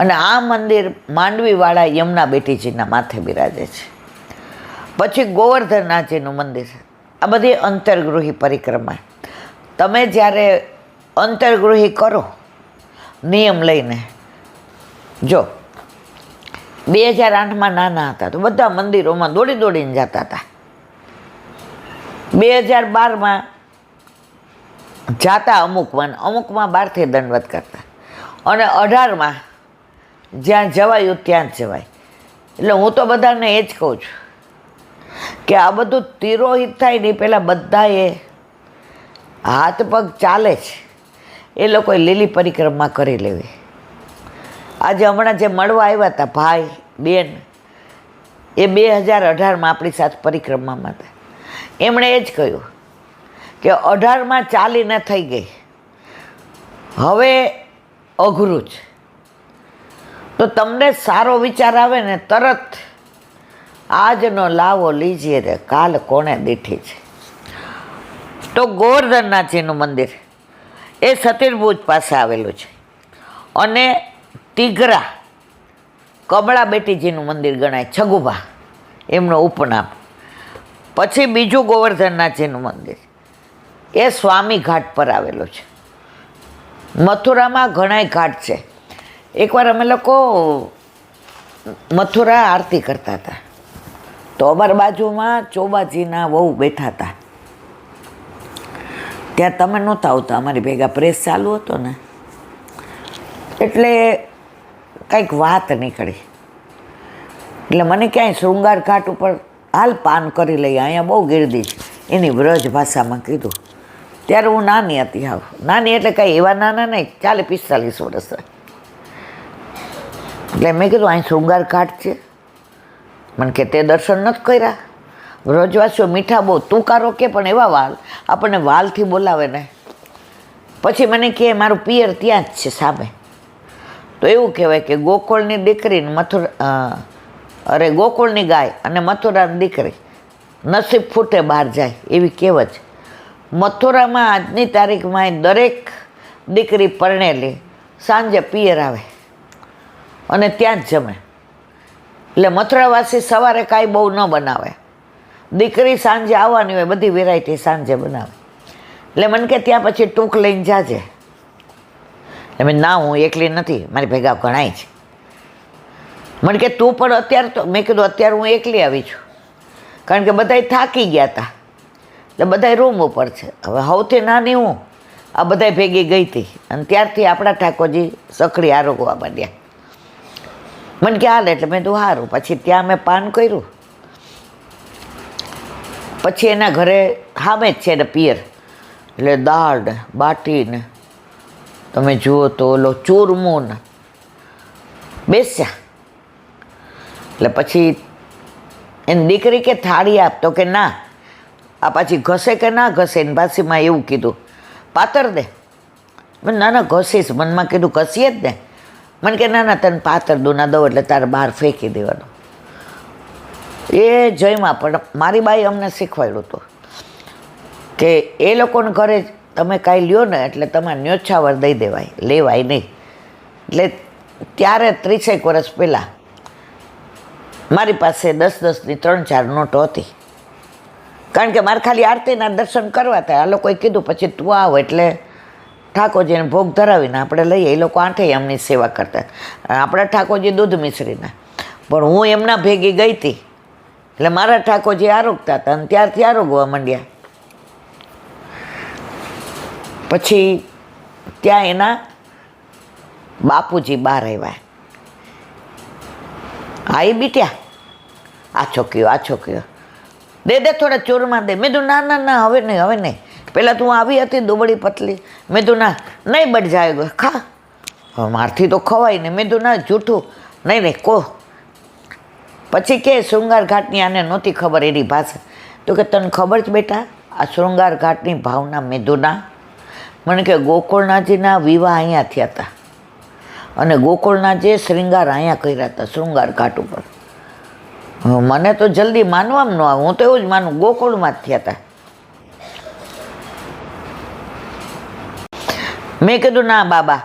અને આ મંદિર માંડવીવાળા યમુના બેટીજીના માથે બિરાજે છે. પછી ગોવર્ધનનાથજીનું મંદિર. આ બધી અંતર્ગૃહી પરિક્રમા. તમે જ્યારે અંતર્ગૃહી કરો નિયમ લઈને, જો 2008માં નાના હતા તો બધા મંદિરોમાં દોડી દોડીને જતા હતા. 2012માં જાતા અમુકમાં બહારથી દંડવત કરતા. અને 18માં જ્યાં જવાયું ત્યાં જ જવાય. એટલે હું તો બધાને એ જ કહું છું કે આ બધું તિરોહિત થાય ને પહેલાં બધાએ હાથ પગ ચાલે છે એ લોકોએ લીલી પરિક્રમા કરી લેવી. આજે હમણાં જે મળવા આવ્યા હતા ભાઈ બેન, એ 2018માં આપણી સાથે પરિક્રમામાં હતા. એમણે એ જ કહ્યું કે 18માં ચાલીને થઈ ગઈ, હવે અઘરું છે. તો તમને સારો વિચાર આવે ને તરત આજનો લાવો લીજીએ રે, કાલ કોણે દીઠી છે. તો ગોવર્ધનનાથજીનું મંદિર એ સતીરભુજ પાસે આવેલું છે. અને તિગરા કમળા બેટીજીનું મંદિર ગણાય, છગુભા એમનું ઉપનામ. પછી બીજું ગોવર્ધનનાથજીનું મંદિર એ સ્વામી ઘાટ પર આવેલું છે. મથુરામાં ઘણાય ઘાટ છે. એકવાર અમે લોકો મથુરા આરતી કરતા હતા તો અમારી બાજુમાં ચોબાજીના વહુ બેઠા હતા. ત્યાં તમે નહોતા આવતા, અમારી ભેગા પ્રેસ ચાલુ હતો ને, એટલે કંઈક વાત નીકળી. એટલે મને ક્યાંય શૃંગાર ઘાટ ઉપર હાલ પાન કરી લઈએ, અહીંયા બહુ ગીરદી છે, એની વ્રજ ભાષામાં કીધું. ત્યારે હું નાની હતી, હાવ નાની, એટલે કાંઈ એવા નાના નહીં, 40-45 વર્ષ. એટલે મેં કીધું અહીં શૃંગાર ઘાટ છે. મને કે તે દર્શન નથી કર્યા? વ્રજવાસીઓ મીઠા બહુ, તુકારો કે પણ એવા વાલ, આપણને વાલથી બોલાવે ને. પછી મને કહે મારું પિયર ત્યાં જ છે સામે. તો એવું કહેવાય કે ગોકુળની દીકરી ગોકુળની ગાય અને મથુરાની દીકરી નસીબ ફૂટે બહાર જાય, એવી કહેવત. મથુરામાં આજની તારીખમાં દરેક દીકરી પરણેલી સાંજે પિયર આવે અને ત્યાં જ જમે. એટલે મથુરાવાસી સવારે કાંઈ બહુ ન બનાવે, દીકરી સાંજે આવવાની હોય, બધી વેરાયટી સાંજે બનાવે. એટલે મને કે ત્યાં પછી ટૂંક લઈને જાજે. એટલે ના, હું એકલી નથી, મારી ભેગા ઘણાય છે. મને કે તું પણ અત્યારે તો, મેં કીધું અત્યારે હું એકલી આવી છું, કારણ કે બધાય થાકી ગયા હતા, એટલે બધાય રૂમ ઉપર છે. હવે સૌથી નાની હું, આ બધાય ભેગી ગઈ હતી, અને ત્યારથી આપણા ઠાકોરજી સખડી આરોગવા માંડ્યા. મને કે હાલ, એટલે મેં તું સારું. પછી ત્યાં મેં પાન કર્યું. પછી એના ઘરે સામે જ છે ને પિયર, એટલે દાળ ને બાટી ને તમે જુઓ તો ઓલો ચૂરમું ને બેસ્યા. એટલે પછી એની દીકરી કે થાળી આપ, તો કે ના. આ પાછી ઘસે કે ના ઘસે, એની ભાષીમાં એવું કીધું, પાતર દે. મેં ના ના ઘસીશ. મનમાં કીધું ઘસીએ જ ને. મને કે ના ના, તને પાતર દૂના દઉં એટલે તારે બહાર ફેંકી દેવાનું. એ જયમાં પણ મારી બાઈ અમને શીખવાડ્યું હતું કે એ લોકોને ઘરે તમે કાંઈ લ્યો ને એટલે તમારે ન્યોછાવર દઈ દેવાય, લેવાય નહીં. એટલે ત્યારે 30 વર્ષ પહેલાં મારી પાસે 10-10ની 3-4 નોટો હતી. કારણ કે મારે ખાલી આરતીના દર્શન કરવા થાય. આ લોકોએ કીધું પછી તું આવ એટલે ઠાકોરજીને ભોગ ધરાવીને આપણે લઈએ. એ લોકો આઠે એમની સેવા કરતા. આપણા ઠાકોરજી દૂધ મિશ્રીના. પણ હું એમના ભેગી ગઈ હતી એટલે મારા ઠાકોરજી આરોગતા હતા અને ત્યારથી આરોગવા માંડ્યા. પછી ત્યાં એના બાપુજી બહાર આવ્યા. હા એ બીટ્યા, આ છોકરીઓ દે થોડા ચોરમાં દે. મેં કીધું ના હવે નહીં. પહેલાં તું આવી હતી દુબળી પતલી. મેં કીધું ના નહીં બટ જાય ગયો ખા, હવે મારથી તો ખવાય ને. મેં કીધું ના જૂઠું નહીં કહો. પછી કે શૃંગાર ઘાટની આને નહોતી ખબર એની ભાષા. તો કે તને ખબર છે બેટા આ શૃંગાર ઘાટની ભાવના? મેદુના મને કે ગોકુળનાથજીના વિવાહ અહીંયા થયા હતા અને ગોકુળનાથજીએ શ્રૃંગાર અહીંયા કર્યા હતા શૃંગાર ઘાટ ઉપર. મને તો જલ્દી માનવામાં ન આવે. હું તો એવું જ માનું ગોકુળમાં જ થયા હતા. મેં કીધું ના બાબા,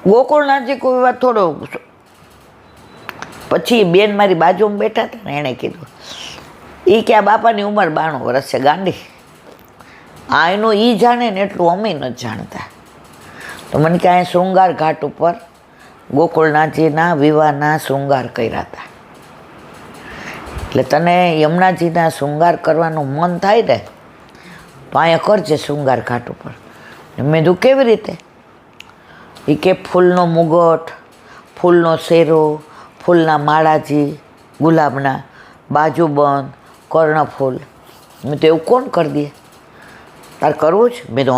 ગોકુળનાથજી કોઈ વાત થોડો. પછી બેન મારી બાજુમાં બેઠા હતા ને એણે કીધું, એ કે આ બાપાની ઉંમર 92 વર્ષ છે ગાંડી. આ એનું એ જાણે ને એટલું અમે નથી જાણતા. તો મને કે અહીંયા શૃંગાર ઘાટ ઉપર ગોકુળનાથજીના વિવાહના શૃંગાર કર્યા હતા. એટલે તને યમુનાજીના શૃંગાર કરવાનું મન થાય ને તો અહીંયા કરજે શૃંગાર ઘાટ ઉપર. મેં કીધું કેવી રીતે? એ કે ફૂલનો મુગટ, ફૂલનો શેરો, ફૂલના માળાજી, ગુલાબના બાજુબંધ, કર્ણફૂલ. મેં તો એવું કોણ કરી દે? તારે કરવું જ? મેં તો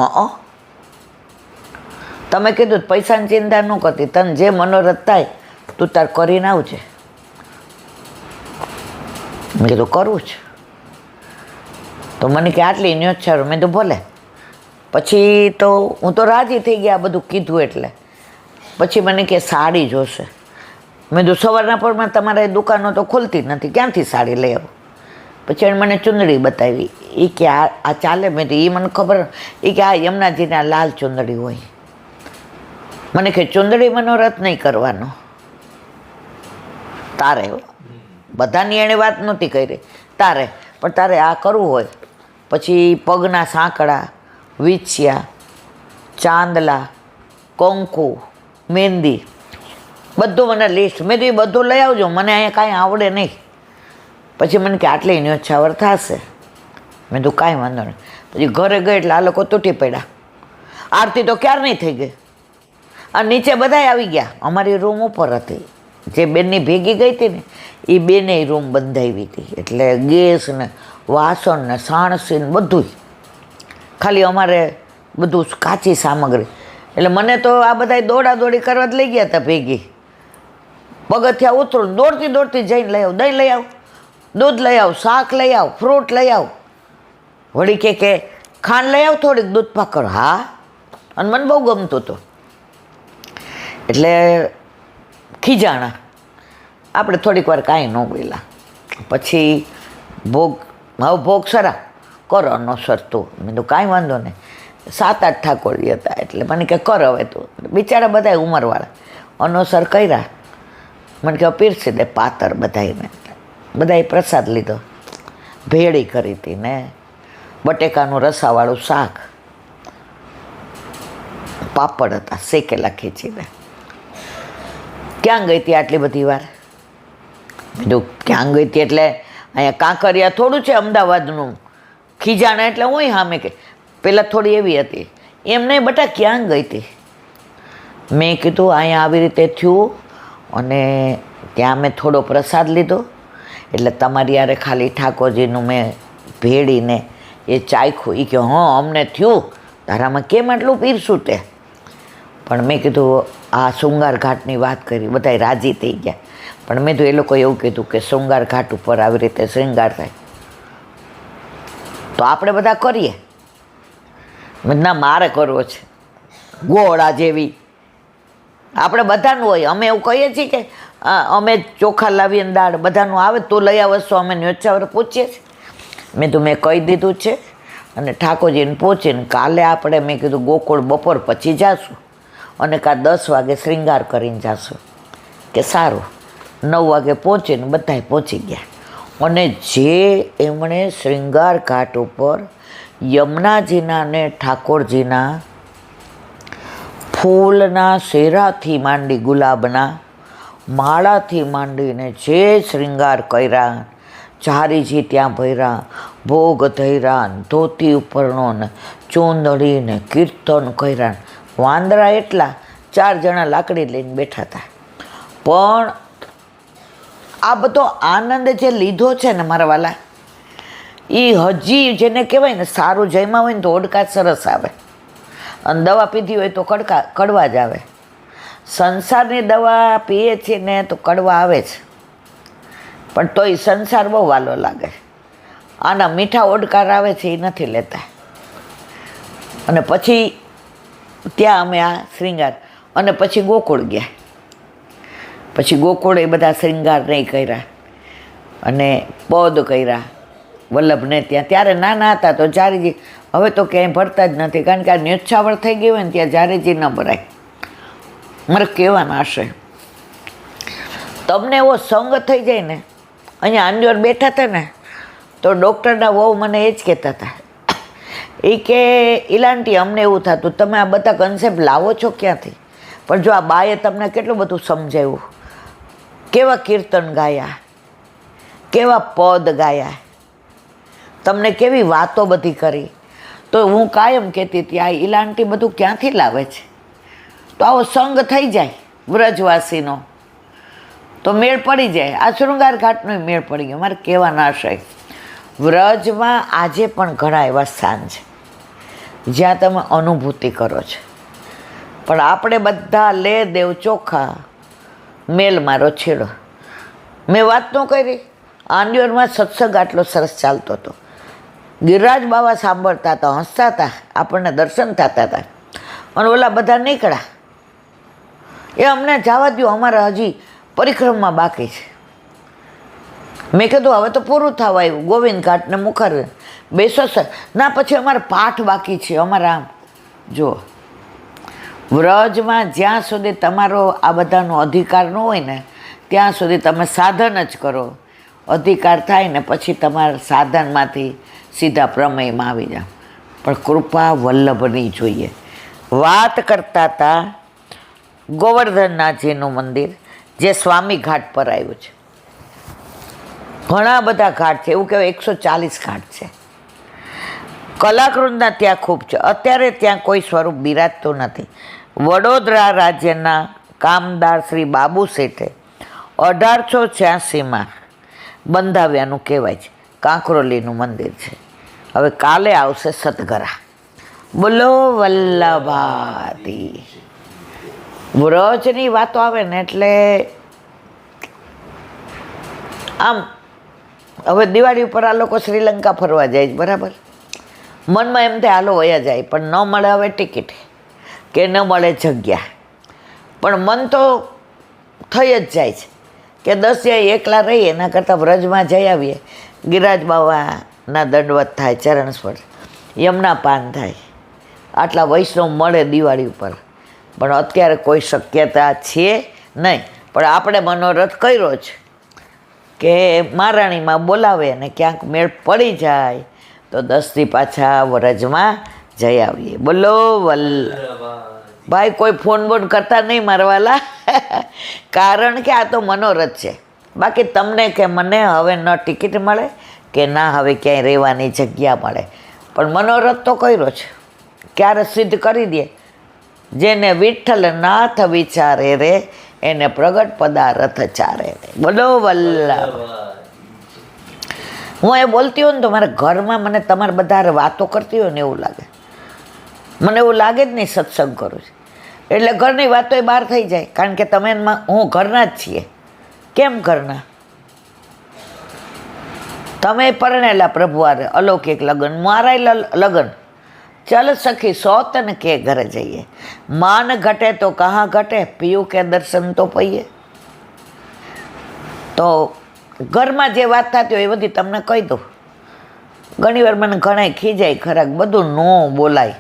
તમે કીધું પૈસાની ચિંતા ન કરતી, તને જે મનોરથ થાય તું તાર કરીને આવજે. મેં કીધું કરવું જ. તો મને કે આટલી ન્યોછારો. મેં તો ભલે. પછી તો હું તો રાજી થઈ ગયા બધું કીધું એટલે. પછી મને કે સાડી જોશે. મેં તો સવારના પરમાં તમારે દુકાનો તો ખોલતી જ નથી, ક્યાંથી સાડી લઈ આવું? પછી એણે મને ચુંદડી બતાવી. એ કે આ ચાલે? મેં તો એ મને ખબર. એ કે આ યમુનાજીના લાલ ચુંદડી હોય. મને કે ચુંદડી મનોરથ નહીં કરવાનો તારે. બધાની એણે વાત નહોતી કરી તારે, પણ તારે આ કરવું હોય. પછી પગના સાંકળા, વીંછિયા, ચાંદલા, કંકુ, મહેંદી બધું મને લિસ્ટ. મેં તો એ બધું લઈ આવજો, મને અહીંયા કાંઈ આવડે નહીં. પછી મને કે આટલી ન્યોછાવર થશે. મેં તો કાંઈ વાંધો નહીં. પછી ઘરે ગઈ એટલે આ લોકો તૂટી પડ્યા. આરતી તો ક્યારે નહીં થઈ ગઈ. અને નીચે બધાય આવી ગયા. અમારી રૂમ ઉપર હતી. જે બેનની ભેગી ગઈ હતી ને એ બેને રૂમ બંધાવી હતી. એટલે ગેસ ને વાસણ ને સાણસી ને બધું ખાલી અમારે બધું કાચી સામગ્રી. એટલે મને તો આ બધા દોડાદોડી કરવા જ લઈ ગયા હતા ભેગી. પગથિયા ઉતરું દોડતી જઈને લઈ આવ, દહીં લઈ આવ, દૂધ લઈ આવ, શાક લઈ આવ, ફ્રૂટ લઈ આવ. વળી કે ખાંડ લઈ આવ થોડીક, દૂધ પાકર. હા, અને મને બહુ ગમતું હતું. એટલે ખીજાણા. આપણે થોડીક વાર કાંઈ ન બોલ્યા. પછી ભોગ સરા કરો ન સરતું. મેં તો કાંઈ વાંધો નહીં. 7-8 ઠાકોરજી હતા એટલે મને કે કર હવે તું. બિચારા બધા ઉંમરવાળા અનોસર કર્યા. મને કે પીરસી દે પાતર બધાને. બધાએ પ્રસાદ લીધો. ભેળી કરી હતી ને બટેકાનું રસાવાળું શાક, પાપડ હતા શેકેલા ખીચીને. ક્યાં ગઈ હતી આટલી બધી વાર? કીધું ક્યાં ગઈ હતી એટલે અહીંયા કાંકરિયા થોડું છે અમદાવાદનું. ખીજાણા એટલે હું સામે કે પહેલાં થોડી એવી હતી. એમ નહીં બટા ક્યાં ગઈ હતી? મેં કીધું અહીંયા આવી રીતે થયું અને ત્યાં મેં થોડો પ્રસાદ લીધો એટલે તમારી યારે ખાલી ઠાકોરજીનું મેં ભેળીને એ ચાખ્યું. એ કે હા અમને થયું તારામાં કેમ આટલું પીરસું તે? પણ મેં કીધું આ શૃંગાર ઘાટની વાત કરી. બધાય રાજી થઈ ગયા. પણ મેં તો એ લોકોએ એવું કીધું કે શૃંગાર ઘાટ ઉપર આવી રીતે શૃંગાર થાય તો આપણે બધા કરીએ. ના મારે કરવો છે. ગોળા જેવી આપણે બધાનું હોય. અમે એવું કહીએ છીએ કે અમે ચોખા લાવીને દાળ બધાનું આવે તો લઈ આવશો. અમે ન્યોછાવર પૂછીએ છીએ. મેં કહી દીધું છે અને ઠાકોરજીને પહોંચીને કાલે આપણે મેં કીધું ગોકુળ બપોર પછી જાશું અને કાં 10 વાગે શ્રૃંગાર કરીને જાશું. કે સારું. 9 વાગે પહોંચીને બધાય પહોંચી ગયા અને જે એમણે શ્રૃંગાર ઘાટ ઉપર યમુનાજીના ને ઠાકોરજીના ફૂલના શેરાથી માંડી ગુલાબના માળાથી માંડીને જે શ્રૃંગાર કર્યા, ચારીજી ત્યાં ભર્યા, ભોગ ધર્યા, ધોતી ઉપરનો ને ચૂંદડી ને કીર્તન કર્યા. વાંદરા એટલા 4 જણા લાકડી લઈને બેઠા હતા. પણ આ બધો આનંદ જે લીધો છે ને મારા વાલા, એ હજી જેને કહેવાય ને સારું જમ્યા હોય ને તો ઓડકા સરસ આવે અને દવા પીધી હોય તો કડવા જ આવે. સંસારની દવા પીએ છીએ ને તો કડવા આવે છે, પણ તોય સંસાર બહુ વાલો લાગે. આના મીઠા ઓડકાર આવે છે એ નથી લેતા. અને પછી ત્યાં અમે આ શ્રૃંગાર અને પછી ગોકુળ ગયા. પછી ગોકુળે બધા શ્રૃંગાર નહીં કર્યા અને પદ કર્યા વલ્લભને ત્યાં. ત્યારે નાના હતા તો જારીજી, હવે તો ક્યાંય ભરતા જ નથી, કારણ કે આ ન્યોછાવળ થઈ ગઈ હોય ને ત્યાં જારીજી ન ભરાય. મારે કહેવાના હશે તમને એવો સંગ થઈ જાય ને. અહીંયા આંડિયોર બેઠા હતા ને તો ડૉક્ટરના વહુ મને એ જ કહેતા હતા, એ કે ઇલાંટી અમને એવું થતું તમે આ બધા કન્સેપ્ટ લાવો છો ક્યાંથી? પણ જો આ બાએ તમને કેટલું બધું સમજાવ્યું, કેવા કીર્તન ગાયા, કેવા પદ ગાયા, તમને કેવી વાતો બધી કરી. તો હું કાયમ કહેતી હતી આ ઇલાંટી બધું ક્યાંથી લાવે છે? તો આવો સંગ થઈ જાય વ્રજવાસીનો તો મેળ પડી જાય. આ શૃંગાર ઘાટનો મેળ પડી ગયો. મારે કહેવાના આશય, વ્રજમાં આજે પણ ઘણા એવા સ્થાન છે જ્યાં તમે અનુભૂતિ કરો છો. પણ આપણે બધા લે દેવ ચોખ્ખા, મેલ મારો છેડો. મેં વાત ન કરી, આંડિયોરમાં સત્સંગ આટલો સરસ ચાલતો હતો. ગિરિરાજ બાવા સાંભળતા હતા, હસતા હતા, આપણને દર્શન થતા હતા. અને ઓલા બધા નીકળ્યા, એ અમને જવા દો, અમારે હજી પરિક્રમા બાકી છે. મેં કીધું હવે તો પૂરું થવા આવ્યું, ગોવિંદ ઘાટને મુખર બેસો સર. ના પછી અમારે પાઠ બાકી છે અમારા. આમ જો વ્રજમાં જ્યાં સુધી તમારો આ બધાનો અધિકાર ન હોય ને ત્યાં સુધી તમે સાધન જ કરો. અધિકાર થાય ને પછી તમારા સાધનમાંથી સીધા પ્રમેયમાં આવી જાઓ. પણ કૃપા વલ્લભની જોઈએ. વાત કરતા હતા ગોવર્ધનનાથજીનું મંદિર જે સ્વામી ઘાટ પર આવ્યું છે. ઘણા બધા ઘાટ છે, એવું કહેવાય 140 ઘાટ છે. કલાકૃતના ત્યાં ખૂબ છે. અત્યારે ત્યાં કોઈ સ્વરૂપ બિરાજતું નથી. વડોદરા રાજ્યના કામદાર શ્રી બાબુ શેઠે 1886માં બંધાવ્યાનું કહેવાય છે. કાંકરોલીનું મંદિર છે. હવે કાલે આવશે સતગરા. બોલો વલ્લભાતી. વ્રજની વાતો આવે ને એટલે આમ હવે દિવાળી ઉપર આ લોકો શ્રીલંકા ફરવા જાય છે, બરાબર. મનમાં એમ થાય હાલો વયા જાય, પણ ન મળે હવે ટિકિટ કે ન મળે જગ્યા. પણ મન તો થઈ જ જાય છે કે 10 જાય એકલા રહીએ એના કરતાં વ્રજમાં જઈ આવીએ. ગિરિરાજ બાવાના દંડવત થાય, ચરણ સ્પર્શ, યમુના પાન થાય, આટલા વૈષ્ણવ મળે દિવાળી ઉપર. પણ અત્યારે કોઈ શક્યતા છે નહીં. પણ આપણે મનોરથ કર્યો છે કે મહારાણીમાં બોલાવે ને ક્યાંક મેળ પડી જાય તો 10 દી પાછા વ્રજમાં જઈ આવીએ. બોલો ભાઈ કોઈ ફોન બોન કરતા નહીં મારવાલા, કારણ કે આ તો મનોરથ છે. બાકી તમને કે મને હવે ન ટિકિટ મળે કે ના હવે ક્યાંય રહેવાની જગ્યા મળે, પણ મનોરથ તો કર્યો છે. ક્યારે સિદ્ધ કરી દે. જેને વિઠ્ઠલ નાથ વિચારે રે એને પ્રગટ પદાર્થ ચારે રે. બોલો વલ્લભ. હું એ બોલતી હોય ને તો મારા ઘરમાં મને તમારે બધા વાતો કરતી હોય ને એવું લાગે. મને એવું લાગે જ નહીં સત્સંગ કરું છું એટલે ઘરની વાતો એ બહાર થઈ જાય. કારણ કે તમે હું ઘરના જ છીએ. કેમ ઘરના? તમે પરણેલા પ્રભુ આરે અલૌકિક લગ્ન, મારા લગ્ન. ચલ સખી સોતન કે ઘરે જઈએ, માન ઘટે તો કहाँ ઘટે, પીયું કે દર્શન તો પૈયે. તો ઘરમાં જે વાત થતી હોય એ બધી તમને કહી દઉં. ઘણીવાર મને ઘણાય ખીજાય ખરાક, બધું ન બોલાય,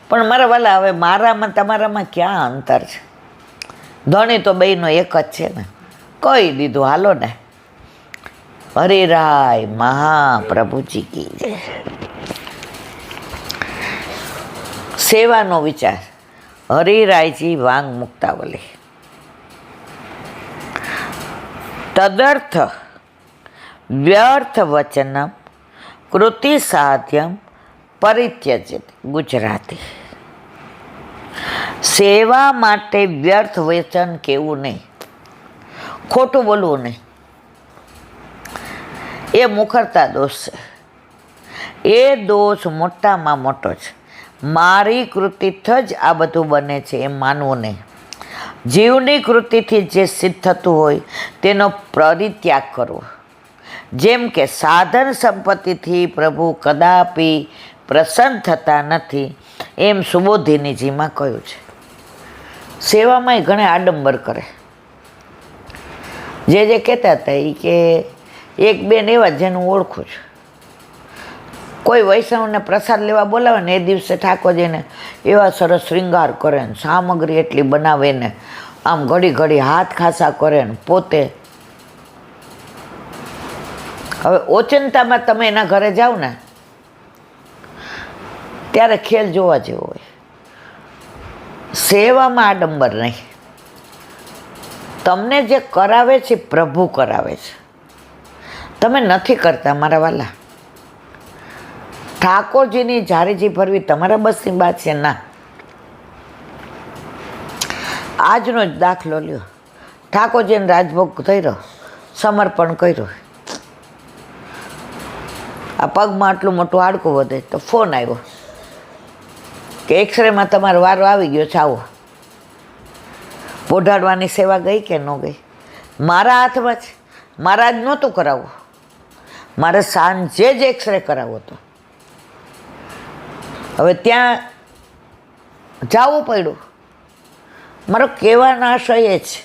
પણ મારા વાલા હવે મારામાં તમારામાં ક્યાં અંતર છે? ધણી તો બેયનો એક જ છે ને. કહી દીધું, હાલો ને. હરિરાય મહાપ્રભુજી કી જય. સેવાનો વિચાર, હરિરાયજી વાંગ મુક્તાવલી. તદર્થ વ્યર્થ વચનમ કૃતિ સાધ્યમ પરિત્યજિત. ગુજરાતી. સેવા માટે વ્યર્થ વચન કહેવું નહીં, ખોટું બોલવું નહીં. એ મુખરતા દોષ છે. એ દોષ મોટામાં મોટો છે. મારી કૃતિથી જ આ બધું બને છે એમ માનવું નહીં. જીવની કૃતિથી જે સિદ્ધ થતું હોય તેનો પરિત્યાગ કરવો. જેમ કે સાધન સંપત્તિથી પ્રભુ કદાપી પ્રસન્ન થતા નથી, એમ સુબોધિનીજીમાં કહ્યું છે. સેવામાં ઘણા આડંબર કરે. જે કહેતા હતા એ કે એક બેન એવા જેનું ઓળખું છું, કોઈ વૈષ્ણવને પ્રસાદ લેવા બોલાવે ને એ દિવસે ઠાકોરજીને એવા સરસ શ્રૃંગાર કરે ને સામગ્રી એટલી બનાવે ને આમ ઘડી ઘડી હાથ ખાસા કરે ને પોતે. હવે ઓચિંતામાં તમે એના ઘરે જાઓ ને ત્યારે ખેલ જોવા જેવો હોય. સેવામાં આડંબર નહીં. તમને જે કરાવે છે પ્રભુ કરાવે છે, તમે નથી કરતા મારા વાલા. ઠાકોરજીની જારીજી ભરવી તમારા બસની વાત છે ના. આજનો જ દાખલો લ્યો. ઠાકોરજીને રાજભોગ થયો, સમર્પણ કર્યું, આ પગમાં આટલું મોટું હાડકું વધે તો ફોન આવ્યો કે એક્સરેમાં તમારો વારો આવી ગયો છે, આવો. પોઢાડવાની સેવા ગઈ કે ન ગઈ? મારા હાથમાં છે. મારા જ નહોતું કરાવવું, મારે સાંજે જ એક્સરે કરાવવો હતો. હવે ત્યાં જવું પડ્યું. મારો કહેવાનો આશય એ છે,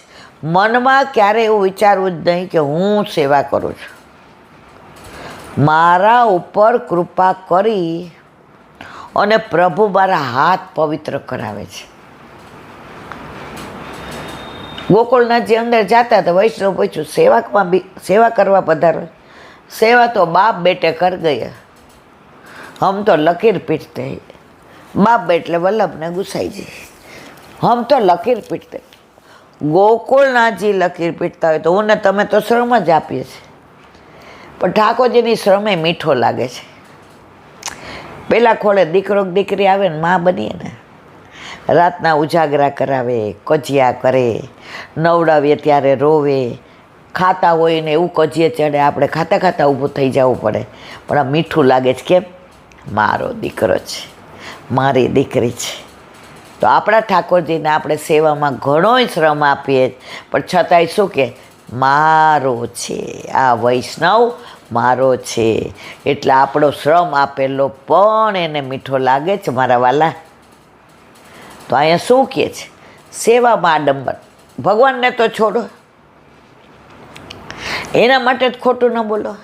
મનમાં ક્યારે એવું વિચારવું જ નહીં કે હું સેવા કરું છું. મારા ઉપર કૃપા કરી અને પ્રભુ મારા હાથ પવિત્ર કરાવે છે. ગોકુળનાથજી અંદર જતા હતા, વૈષ્ણવ પૂછ્યું સેવાકમાં બી સેવા કરવા પધારો? સેવા તો બાપ બેટે કર ગયા, હમ તો લકીર પીટતે. બાપ એટલે વલ્લભને ગુસાઈજી, હમ તો લકીર પીટતે. ગોકુળનાથજી લકીર પીટતા હોય તો હું ને તમે તો શ્રમ જ આપીએ છીએ, પણ ઠાકોરજીની શ્રમે મીઠો લાગે છે. પેલા ખોળે દીકરો દીકરી આવે ને માં બનીએ ને, રાતના ઉજાગરા કરાવે, કજિયા કરે, નવડાવીએ ત્યારે રોવે, ખાતા હોય ને એવું કજીએ ચડે, આપણે ખાતા ખાતા ઊભું થઈ જવું પડે, પણ આ મીઠું લાગે છે. કેમ? મારો દીકરો છે, મારી દીકરી છે. તો આપણા ઠાકોરજીને આપણે સેવામાં ઘણોય શ્રમ આપીએ, પણ છતાંય શું કે મારો છે, આ વૈષ્ણવ મારો છે, એટલે આપણો શ્રમ આપેલો પણ એને મીઠો લાગે છે મારા વાલા. તો અહીંયા શું કહે છે? સેવામાં આડંબર. ભગવાનને તો છોડો, એના માટે જ ખોટું ન બોલો.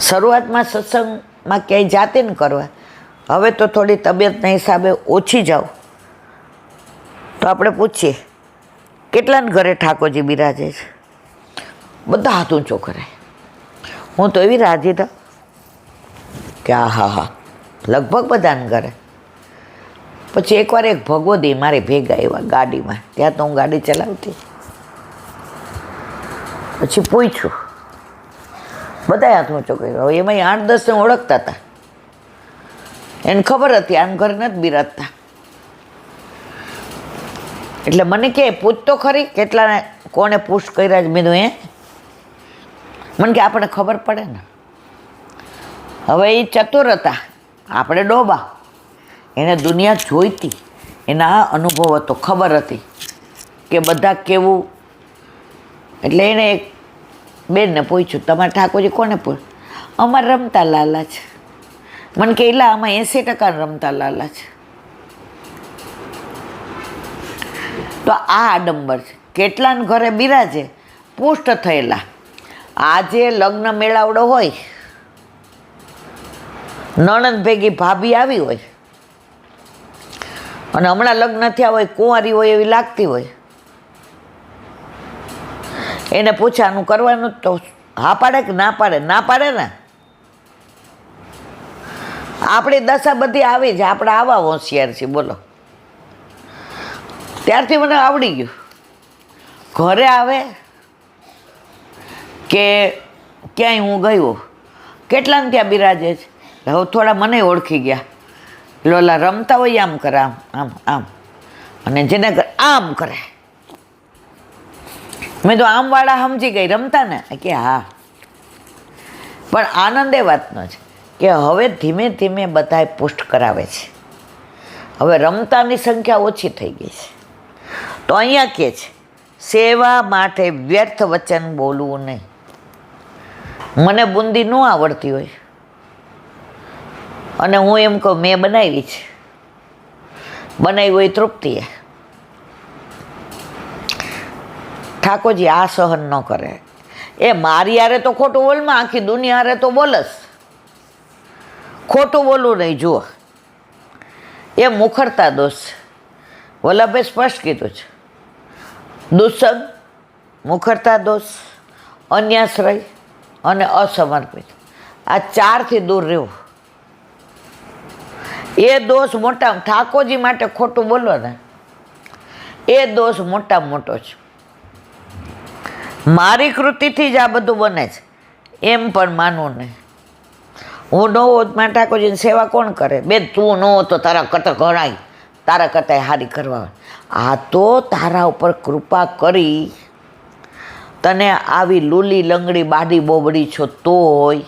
શરૂઆતમાં સત્સંગમાં ક્યાંય જાતે ન કરવા, હવે તો થોડી તબિયતના હિસાબે ઓછી જાઓ તો આપણે પૂછીએ કેટલાને ઘરે ઠાકોરજી બિરાજે છે? બધા હાથ ઊંચો કરે. હું તો એવી રાજી થાઉં કે હા લગભગ બધાને ઘરે. પછી એકવાર એક ભગવદી મારી ભેગા આવ્યા ગાડીમાં, ત્યાં તો હું ગાડી ચલાવતી. પછી પૂછ્યું, બધા હાથ ઊંચો કર્યો. હવે એમાં 8-10 ને ઓળખતા હતા, એને ખબર હતી આમ ઘર નથી બિરાજતા. એટલે મને કહે પૂછ તો ખરી કેટલાને કોને પુશ કર્યા જ. મેં મને કે આપણે ખબર પડે ને. હવે એ ચતુર હતા, આપણે ડોબા. એને દુનિયા જોઈતી, એના અનુભવ હતો, ખબર હતી કે બધા કેવું. એટલે એણે એક બેનને પૂછ્યું તમારે ઠાકોરજી કોને પૂછ? અમારે રમતા લાલા છે. મને કે એલા આમાં 80% રમતા લાલા છે. તો આ આડંબર છે. કેટલાને ઘરે બિરાજે પુષ્ટ થયેલા. આજે લગ્ન મેળાવડો હોય, નણંદ ભેગી ભાભી આવી હોય અને હમણાં લગ્ન થયા હોય, કુંવારી હોય એવી લાગતી હોય, એને પૂછાનું કરવાનું તો હા પાડે કે ના પાડે? ના પાડે ને. આપણી દશા બધી આવી છે, આપણે આવા હોશિયાર છીએ. બોલો, ત્યારથી મને આવડી ગયું. ઘરે આવે કે ક્યાંય હું ગયો, કેટલાને ત્યાં બિરાજે છે. હવે થોડા મને ઓળખી ગયા. લોલા રમતા હોય આમ કરે, આમ આમ આમ, અને જેને આમ કરે. મેં તો આમવાળા સમજી ગઈ, રમતા ને કે હા. પણ આનંદ એ વાતનો છે કે હવે ધીમે ધીમે બધાએ પુષ્ટ કરાવે છે. હવે રમતાની સંખ્યા ઓછી થઈ ગઈ છે. તો અહીંયા કહે છે, સેવા માટે વ્યર્થ વચન બોલવું નહીં. મને બુંદી ન આવડતી હોય અને હું એમ કહું મેં બનાવી છે, બનાવી હોય તૃપ્તિ. ઠાકોરજી આ સહન ન કરે. એ મારી હારે તો ખોટું બોલમાં, આખી દુનિયા હારે તો બોલસ. ખોટું બોલવું નહીં. જુઓ, એ મુખરતા દોષ. વલ્લભે સ્પષ્ટ કીધું છે, દુસ્સંગ, મુખરતા દોષ, અન્યાશ્રય અને અસમર્પિત. આ ચારથી દૂર રહેવું. એ દોષ મોટા, ઠાકોરજી માટે ખોટું બોલો ને, એ દોષ મોટામાં મોટો છે. મારી કૃતિથી જ આ બધું બને છે એમ પણ માનવું નહીં. હું ન હોત માં ઠાકોરજીની સેવા કોણ કરે? બેન તું ન હો તો તારા કરતા ઘણાય, તારા કરતા હારી કરવા. આ તો તારા ઉપર કૃપા કરી તને આવી લૂલી લંગડી બાડી બોબડી છો તોય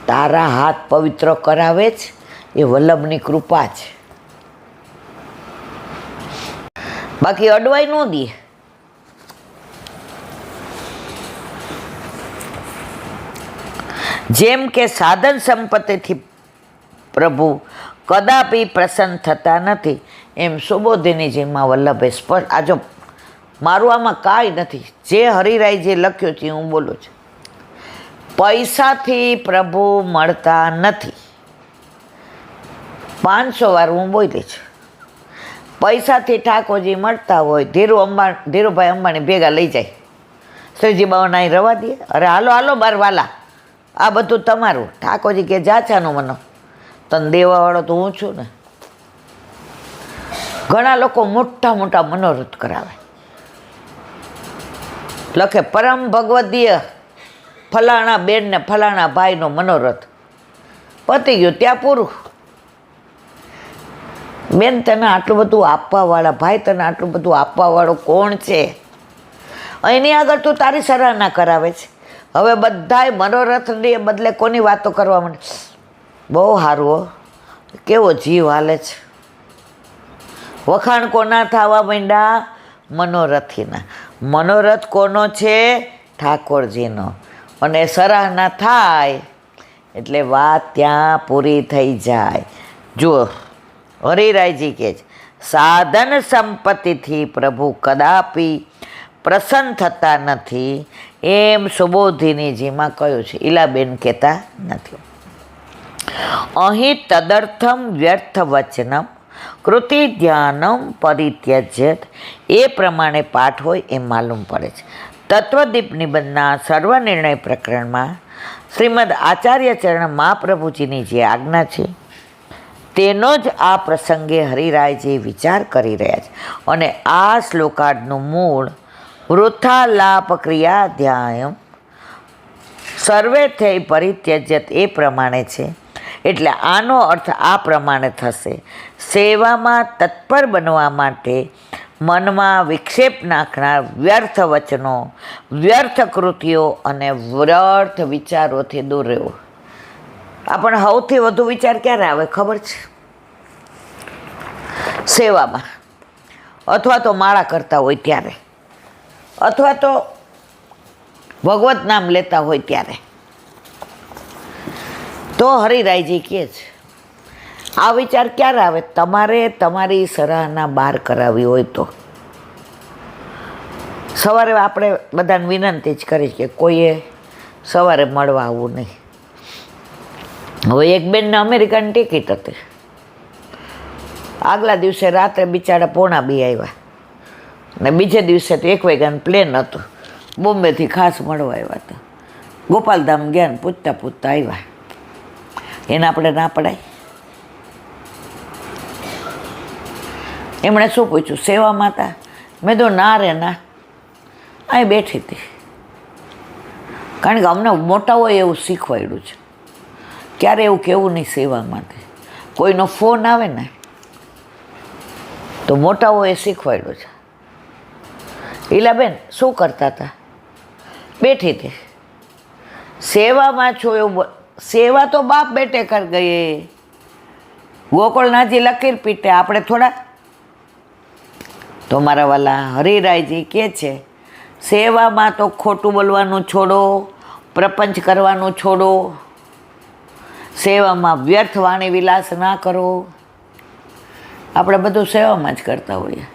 તારા હાથ પવિત્ર કરાવે છે. એ વલ્લભની કૃપા છે. બાકી અડવાઈ ન દે. જેમ કે સાધન સંપત્તિથી પ્રભુ કદાપી પ્રસન્ન થતા નથી, એમ સુબોધિનીજીમાં વલ્લભે સ્પષ્ટ. આ જો મારું આમાં કાંઈ નથી, જે હરિરાયજી લખ્યું છે હું બોલું છું. પૈસાથી પ્રભુ મળતા નથી. 500 વાર હું બોલી છું. પૈસાથી ઠાકોરજી મળતા હોય, ધીરુભાઈ અંબાણી ભેગા લઈ જાય, શ્રીજી બાવાના અહીં રવા દે. અરે હાલો હાલો બાર વાલા, આ બધું તમારું. ઠાકોરજી કે જાચાનું મનો, તને દેવાવાળો તો હું છું ને. ઘણા લોકો મોટા મોટા મનોરથ કરાવે, લખે પરમ ભગવદીય ફલાણા બેન ને ફલાણા ભાઈનો મનોરથ. પતી ગયું, ત્યાં પૂરું. બેન તને આટલું બધું આપવાવાળા, ભાઈ તને આટલું બધું આપવાવાળો કોણ છે? એની આગળ તું તારી સરાહના કરાવે છે. હવે બધાય મનોરથની બદલે કોની વાતો કરવા માંડે? બહુ સારું હો, કેવો જીવ હાલે છે. વખાણ કોના થવા માંડ્યા? મનોરથીના. મનોરથ કોનો છે? ઠાકોરજીનો. અને સરાહના થાય એટલે વાત ત્યાં પૂરી થઈ જાય. જુઓ, હરિરાયજી કહે છે, સાધન સંપત્તિથી પ્રભુ કદાપી પ્રસન્ન થતા નથી, એમ સુબોધિનીજીમાં કહ્યું છે. ઈલાબેન કહેતા નથી. અહીં તદર્થમ વ્યર્થ વચનમ કૃતિ ધ્યાનમ પરિત્યજ્યત, એ પ્રમાણે પાઠ હોય એમ માલુમ પડે છે. તત્વદીપ નિબંધના સર્વનિર્ણય પ્રકરણમાં શ્રીમદ આચાર્ય ચરણ મહાપ્રભુજીની જે આજ્ઞા છે તેનો જ આ પ્રસંગે હરિરાયજી વિચાર કરી રહ્યા છે. અને આ શ્લોકાર્ડનું મૂળ વૃથાલાપ ક્રિયાધ્યાયમ સર્વે થઈ પરિત્યજ્યત એ પ્રમાણે છે. એટલે આનો અર્થ આ પ્રમાણે થશે: સેવામાં તત્પર બનવા માટે મનમાં વિક્ષેપ નાખનાર વ્યર્થ વચનો, વ્યર્થ કૃતિઓ અને વ્યર્થ વિચારોથી દૂર રહેવું. આપણને સૌથી વધુ વિચાર ક્યારે આવે ખબર છે? સેવામાં, અથવા તો માળા કરતા હોય ત્યારે, અથવા તો ભગવત નામ લેતા હોય ત્યારે. તો હરિરાયજી કહે છે આ વિચાર ક્યારે આવે? તમારે તમારી સરાહના બહાર કરાવી હોય તો. સવારે આપણે બધાને વિનંતી જ કરીશ કે કોઈએ સવારે મળવા આવવું નહીં. હવે એક બેનને અમેરિકાની ટિકિટ હતી, આગલા દિવસે રાત્રે બિચારા 1:30 આવ્યા ને બીજે દિવસે તો 1 વાગ્યાનું પ્લેન હતું, બોમ્બેથી ખાસ મળવા આવ્યા હતા. ગોપાલધામ ગયા ને પૂછતા પૂછતા આવ્યા. એને આપણે ના પડાય? એમણે શું પૂછ્યું, સેવામાં હતા? મેં તો ના રે ના, અહીં બેઠી હતી. કારણ કે અમને મોટાઓએ એવું શીખવાડ્યું છે, ક્યારે એવું કહેવું નહીં સેવામાંથી. કોઈનો ફોન આવે ને તો મોટાઓએ શીખવાડ્યું છે. ઈલાબેન શું કરતા હતા? બેઠી હતી. સેવામાં છો એવું? સેવા તો બાપ બેટે કર ગયે, ગોકુળનાથજી લકીર પીટે, આપણે થોડા. તો મારા વાલા હરિરાયજી કહે છે, સેવામાં તો ખોટું બોલવાનું છોડો, પ્રપંચ કરવાનું છોડો, સેવામાં વ્યર્થ વાણી વિલાસ ના કરો. આપણે બધું સેવામાં જ કરતા હોઈએ.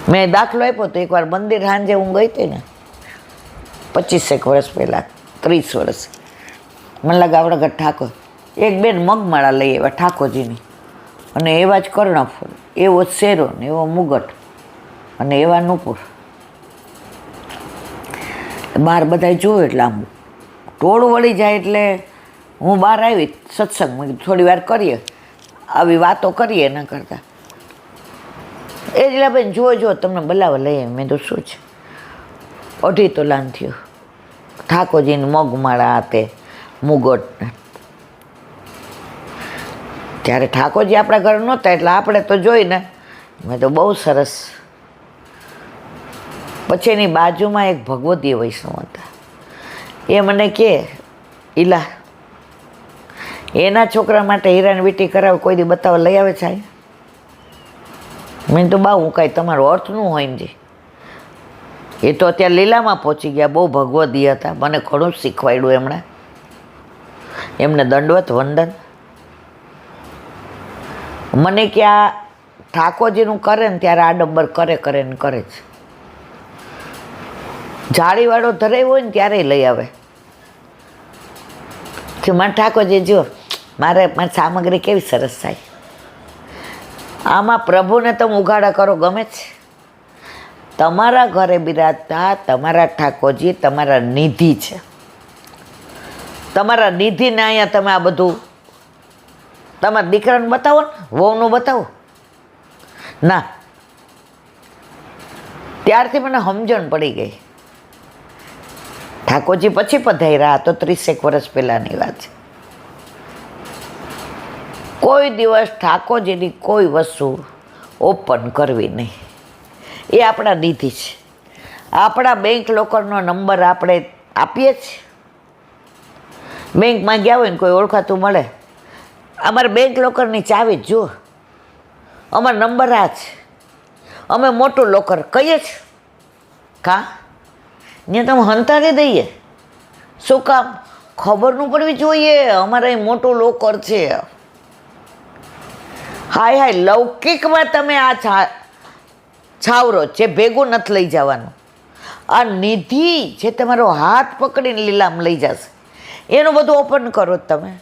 મેં દાખલો આપ્યો તો એકવાર મંદિર સાંજે હું ગઈ હતી ને, 25 વર્ષ પહેલાં, 30 વર્ષ. મને લાગે આપણા ઘર ઠાકોર એક બેન મગમાળા લઈ આવ્યા ઠાકોરજીની, અને એવા જ કર્ણફૂલ, એવો શેરો ને એવો મુગટ અને એવા નુપુર. બહાર બધા જોયું એટલે આમ ટોળું વળી જાય. એટલે હું બહાર આવી સત્સંગમાં, થોડી વાર કરીએ, આવી વાતો કરીએ એના કરતાં. એ જ બેન જો તમને બોલાવવા લઈએ. મેં તો શું છે, 2.5 તોલાનું થયું. ઠાકોરજીને મગમાળા તે મુગટ. ત્યારે ઠાકોરજી આપણા ઘર નહોતા એટલે આપણે તો જોઈને મેં તો બહુ સરસ. પછી એની બાજુમાં એક ભગવદીય વૈષ્ણવ હતા. એ મને કહે, ઈલા એના છોકરા માટે હીરાની વીંટી કરાવે, કોઈ દી બતાવવા લઈ આવે છે? મેં તો બા હું કાંઈ તમારો અર્થનું હોય ને. એ તો અત્યારે લીલામાં પહોંચી ગયા, બહુ ભગવદીય હતા, મને ઘણું શીખવાડ્યું એમને દંડવત વંદન. મને કે આ ઠાકોરજીનું કરે ને ત્યારે આ ડબ્બર કરે ને કરે છે. જાળીવાળો ધરાવ્યો હોય ને ત્યારે લઈ આવે કે મારે ઠાકોરજી જો મારી સામગ્રી કેવી સરસ થાય. આમાં પ્રભુને તમે ઉઘાડા કરો ગમે છે. તમારા ઘરે બિરાજતા તમારા ઠાકોરજી તમારા નિધિ છે. તમારા નિધિને અહીંયા તમે આ બધું તમારા દીકરાને બતાવો ને, વહુનું બતાવો ના. ત્યારથી મને સમજણ પડી ગઈ. ઠાકોરજી પછી પધાર્યા તો 30 વર્ષ પહેલાંની વાત છે. કોઈ દિવસ ઠાકોરજીની કોઈ વસ્તુ ઓપન કરવી નહીં. એ આપણા નિધિ છે. આપણા બેંક લોકરનો નંબર આપણે આપીએ છીએ. બેંકમાં ગયા હોય ને કોઈ ઓળખાતું મળે, અમારે બેંક લોકરની ચાવી જ જુઓ, અમારો નંબર આ છે, અમે મોટું લોકર કહીએ છીએ. કાં ત્યાં તમે હંતાડી દઈએ. શું કામ? ખબર ન પડવી જોઈએ અમારે અહીં મોટું લોકર છે. હાય લૌકિકમાં તમે આ છાવરો જે ભેગું નથી લઈ જવાનું. આ નિધિ જે તમારો હાથ પકડીને લીલામ લઈ જશે, એનું બધું ઓપન કરો તમે.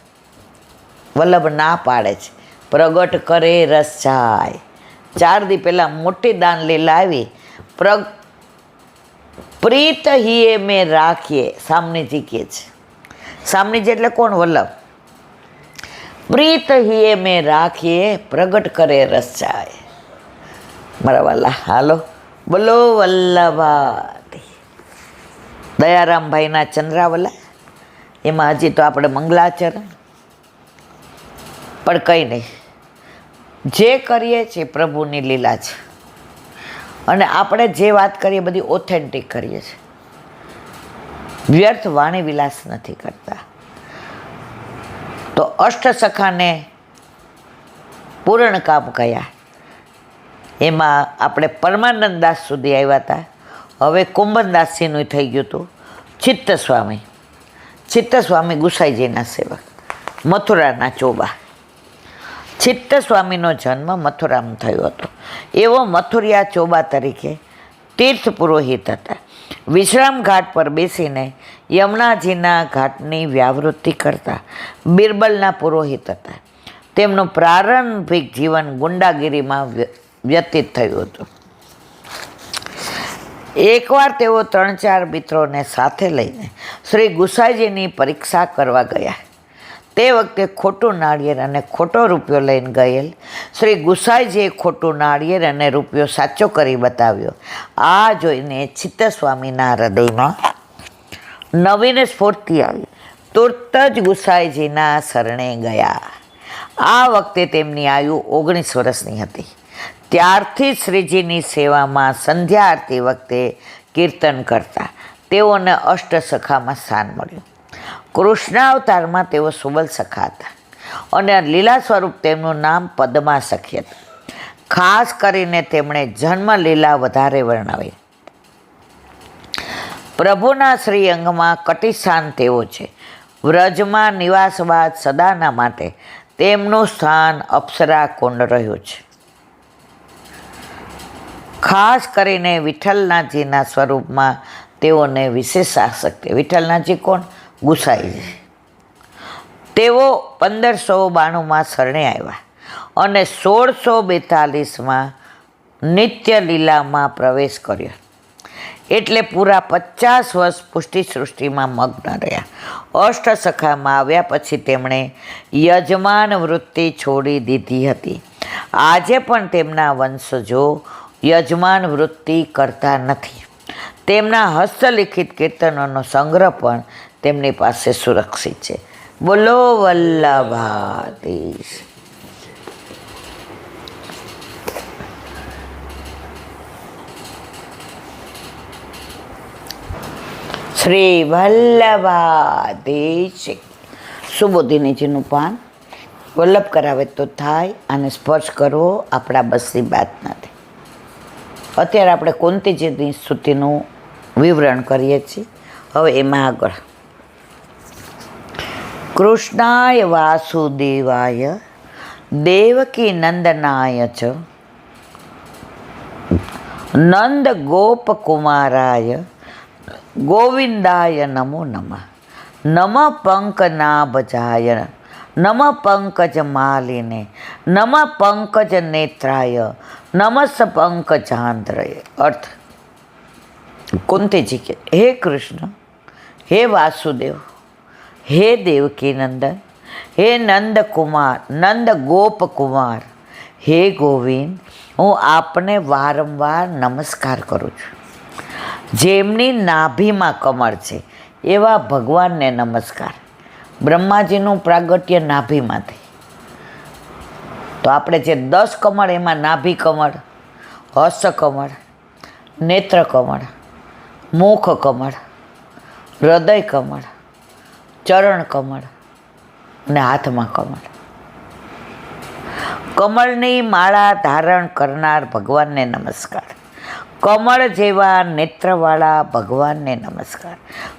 વલ્લભ ના પાડે છે, પ્રગટ કરે રસ જાય. 4 દી પહેલાં મોટી દાન લીલા આવી. પ્રીત હિએ મેં રાખીએ, સામનેજી કહે છે. સામનેજી એટલે કોણ? વલ્લભ. પ્રીત હિએ મેં રાખીએ, પ્રગટ કરે રસ જાય. મારા વાલા હાલો બોલો વલ્લભાથી. દયારામભાઈના ચંદ્રાવલા, એમાં હજી તો આપણે મંગલાચરણ. પણ કંઈ નહીં, જે કરીએ છીએ પ્રભુની લીલા છે. અને આપણે જે વાત કરીએ બધી ઓથેન્ટિક કરીએ છીએ, વ્યર્થ વાણી વિલાસ નથી કરતા. તો અષ્ટસખાને પૂર્ણ કામ કયા, એમાં આપણે પરમાનંદ દાસ સુધી આવ્યા હતા. હવે કુંભનદાસજીનું થઈ ગયું હતું. ચિત્તસ્વામી, ચિત્તસ્વામી ગુસાઈજીના સેવક, મથુરાના ચોબા. ચિત્તસ્વામીનો જન્મ મથુરામાં થયો હતો. એવો મથુરિયા ચોબા તરીકે તીર્થ પુરોહિત હતા. વિશ્રામ ઘાટ પર બેસીને યમુનાજીના ઘાટની વ્યાવૃત્તિ કરતા બિરબલના પુરોહિત હતા. તેમનું પ્રારંભિક જીવન ગુંડાગીરીમાં વ્યતીત થયું હતું. એકવાર તેઓ 3-4 મિત્રોને સાથે લઈને શ્રી ગુસાઈજીની પરીક્ષા કરવા ગયા. તે વખતે ખોટું નાળિયેર અને ખોટો રૂપિયો લઈને ગયેલ શ્રી ગુસાઈજીએ ખોટું નાળિયેર અને રૂપિયો સાચો કરી બતાવ્યો. આ જોઈને ચિત્તસ્વામીના હૃદયમાં નવીન સ્ફૂર્તિ આવી. તુરત જ ગુસાઈજીના શરણે ગયા. આ વખતે તેમની આયુ 19 વર્ષની હતી. ત્યારથી શ્રીજીની સેવામાં સંધ્યા આરતી વખતે કીર્તન કરતા તેઓને અષ્ટસખામાં સ્થાન મળ્યું. કૃષ્ણાવતારમાં તેઓ સુબલ સખા હતા અને લીલા સ્વરૂપ તેમનું નામ પદ્મા સખી હતું. ખાસ કરીને તેમણે જન્મ લીલા વધારે વર્ણવી. પ્રભુના શ્રી અંગમાં કટિસ્થાન તેઓ છે. વ્રજમાં નિવાસ બાદ સદાના માટે તેમનું સ્થાન અપ્સરા કુંડ રહ્યું છે. ખાસ કરીને વિઠ્ઠલનાથજીના સ્વરૂપમાં તેઓને વિશેષ આસક્તિ. વિઠ્ઠલનાથજી કોણ? ગુસાઈજી. તેઓ 1592માં શરણે આવ્યા અને 1642માં નિત્ય લીલામાં પ્રવેશ કર્યો. એટલે પૂરા 50 વર્ષ પુષ્ટિ સૃષ્ટિમાં મગ્ન રહ્યા. અષ્ટસખામાં આવ્યા પછી તેમણે યજમાન વૃત્તિ છોડી દીધી હતી. આજે પણ તેમના વંશજો યજમાન વૃત્તિ કરતા નથી. તેમના હસ્તલિખિત કીર્તનોનો સંગ્રહ પણ તેમની પાસે સુરક્ષિત છે. બોલો વલ્લભાધીશ. શ્રી વલ્લભાધીશ. સુબોધિનીજીનું પાન વલ્લભ કરાવે તો થાય, આને સ્પર્શ કરવો આપણા બસની વાત નથી. અત્યારે આપણે કુંતીજીની સ્તુતિનું વિવરણ કરીએ છીએ. હવે એમાં આગળ કૃષ્ણાય વાસુદેવાય દેવકી નંદનાય ચ નંદ ગોપકુમારાય ગોવિંદાય નમો નમઃ. નમ પંકનાભજાય નમ પંકજ માલિને નમ પંકજ નેત્રાય નમસ્ પંકજાંતરય. અર્થ, કુંતીજી કે હે કૃષ્ણ, હે વાસુદેવ, હે દેવકી નંદન, હે નંદકુમાર, નંદ ગોપકુમાર, હે ગોવિંદ, હું આપને વારંવાર નમસ્કાર કરું છું. જેમની નાભીમાં કમળ છે એવા ભગવાનને નમસ્કાર. બ્રહ્માજીનું પ્રાગટ્ય નાભીમાંથી. તો આપણે જે 10 કમળ એમાં નાભી કમળ, હસ્ત કમળ, નેત્ર કમળ, મુખ કમળ, હૃદય કમળ, ચરણ કમળ અને હાથમાં કમળ. કમળની માળા ધારણ કરનાર ભગવાનને નમસ્કાર. કમળ જેવા નેત્રવાળા ભગવાનને નમસ્કાર.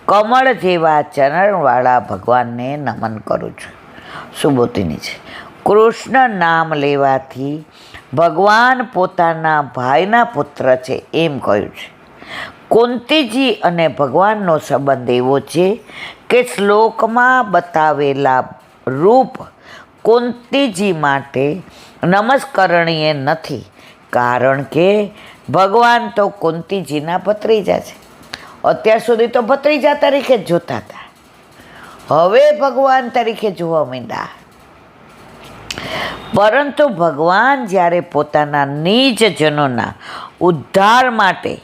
કમળ જેવા ચરણવાળા ભગવાનને નમન કરું છું. સુબોધિની છે. કૃષ્ણ નામ લેવાથી ભગવાન પોતાના ભાઈના પુત્ર છે એમ કહ્યું છે. કુંતીજી અને ભગવાનનો સંબંધ એવો છે કે શ્લોકમાં બતાવેલા રૂપ કુંતીજી માટે નમસ્કરણીય નથી, કારણ કે ભગવાન તો કુંતીજીના ભત્રીજા છે. અત્યાર સુધી તો ભત્રીજા તરીકે જ જોતા હતા, હવે ભગવાન તરીકે જોવા માંડ્યા. પરંતુ ભગવાન જ્યારે પોતાના નિજજનોના ઉદ્ધાર માટે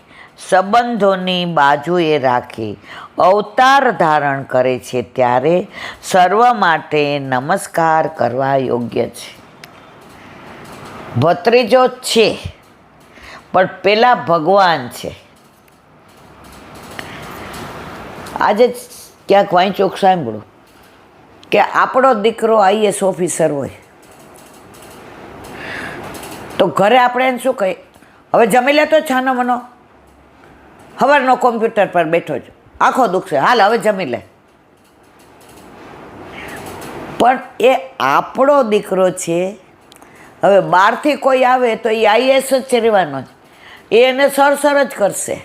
સંબંધોની બાજુએ રાખી અવતાર ધારણ કરે છે ત્યારે સર્વ માટે નમસ્કાર કરવા યોગ્ય છે. ભત્રીજો છે પણ પેલા ભગવાન છે. આજે ક્યાંક વાંચોક સાંભળ્યું કે આપણો દીકરો IAS ઓફિસર હોય તો ઘરે આપણે એને શું કહીએ, હવે જમી લે તો છાનો મનો, સવારનો કોમ્પ્યુટર પર બેઠો જ આંખો દુખશે, હાલ હવે જમી લે. પણ એ આપણો દીકરો છે. હવે બહારથી કોઈ આવે તો એ IAS જ રહેવાનો જ. એ એને સરસર જ કરશે.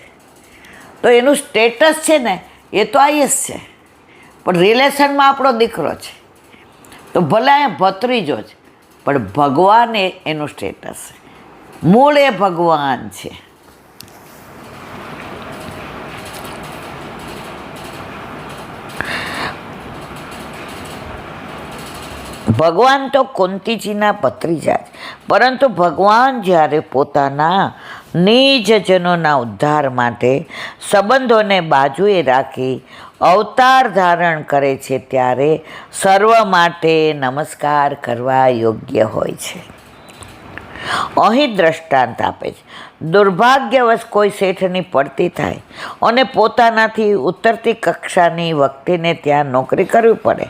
તો એનું સ્ટેટસ છે ને એ તો આઈએસ છે, પણ રિલેશનમાં આપણો દીકરો છે તો ભલે અહીંયા ભત્રીજો જ, પણ ભગવાન એનું સ્ટેટસ છે, મૂળ એ ભગવાન છે. ભગવાન તો કુંતીજીના ભત્રીજા જ, પરંતુ ભગવાન જ્યારે પોતાના નિજજનોના ઉદ્ધાર માટે સંબંધોને બાજુએ રાખી અવતાર ધારણ કરે છે ત્યારે સર્વ માટે નમસ્કાર કરવા યોગ્ય હોય છે. અહીં દ્રષ્ટાંત આપે છે. દુર્ભાગ્યવશ કોઈ શેઠની પડતી થાય અને પોતાનાથી ઉતરતી કક્ષાની વ્યક્તિને ત્યાં નોકરી કરવી પડે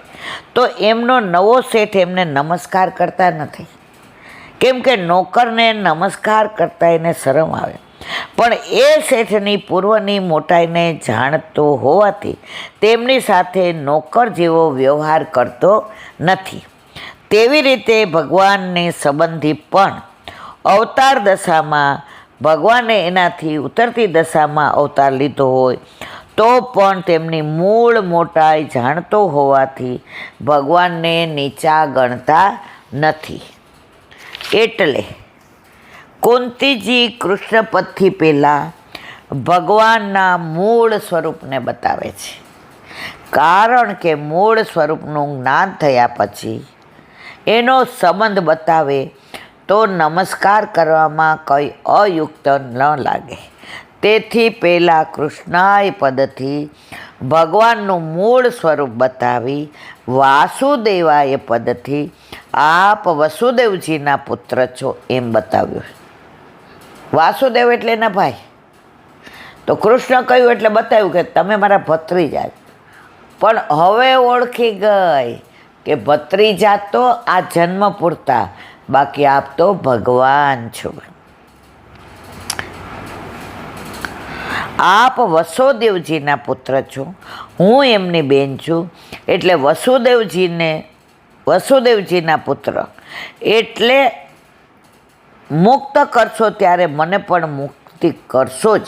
તો એમનો નવો શેઠ એમને નમસ્કાર કરતા નથી, કેમ કે નોકરને નમસ્કાર કરતા એને શરમ આવે. પણ એ શેઠની પૂર્વની મોટાઈને જાણતો હોવાથી તેમની સાથે નોકર જેવો વ્યવહાર કરતો નથી. તેવી રીતે ભગવાનની સંબંધી પણ અવતાર દશામાં ભગવાને એનાથી ઉતરતી દશામાં અવતાર લીધો હોય તો પણ તેમની મૂળ મોટાઈ જાણતો હોવાથી ભગવાનને નીચા ગણતા નથી. એટલે કુંતીજી કૃષ્ણ પદથી પહેલાં ભગવાનના મૂળ સ્વરૂપને બતાવે છે, કારણ કે મૂળ સ્વરૂપનું જ્ઞાન થયા પછી એનો સંબંધ બતાવે તો નમસ્કાર કરવામાં કંઈ અયુક્ત ન લાગે. તેથી પહેલાં કૃષ્ણાય પદથી ભગવાનનું મૂળ સ્વરૂપ બતાવી વાસુદેવાય પદથી આપ વસુદેવજીના પુત્ર છો એમ બતાવ્યું. વાસુદેવ એટલે એના ભાઈ, તો કૃષ્ણ કહ્યું એટલે બતાવ્યું કે તમે મારા ભત્રીજા. પણ હવે ઓળખી ગઈ કે ભત્રીજા તો આ જન્મ પૂરતા, બાકી આપ તો ભગવાન છો. આપ વસુદેવજીના પુત્ર છો, હું એમની બેન છું, એટલે વસુદેવજીના પુત્ર એટલે મુક્ત કરશો ત્યારે મને પણ મુક્તિ કરશો જ,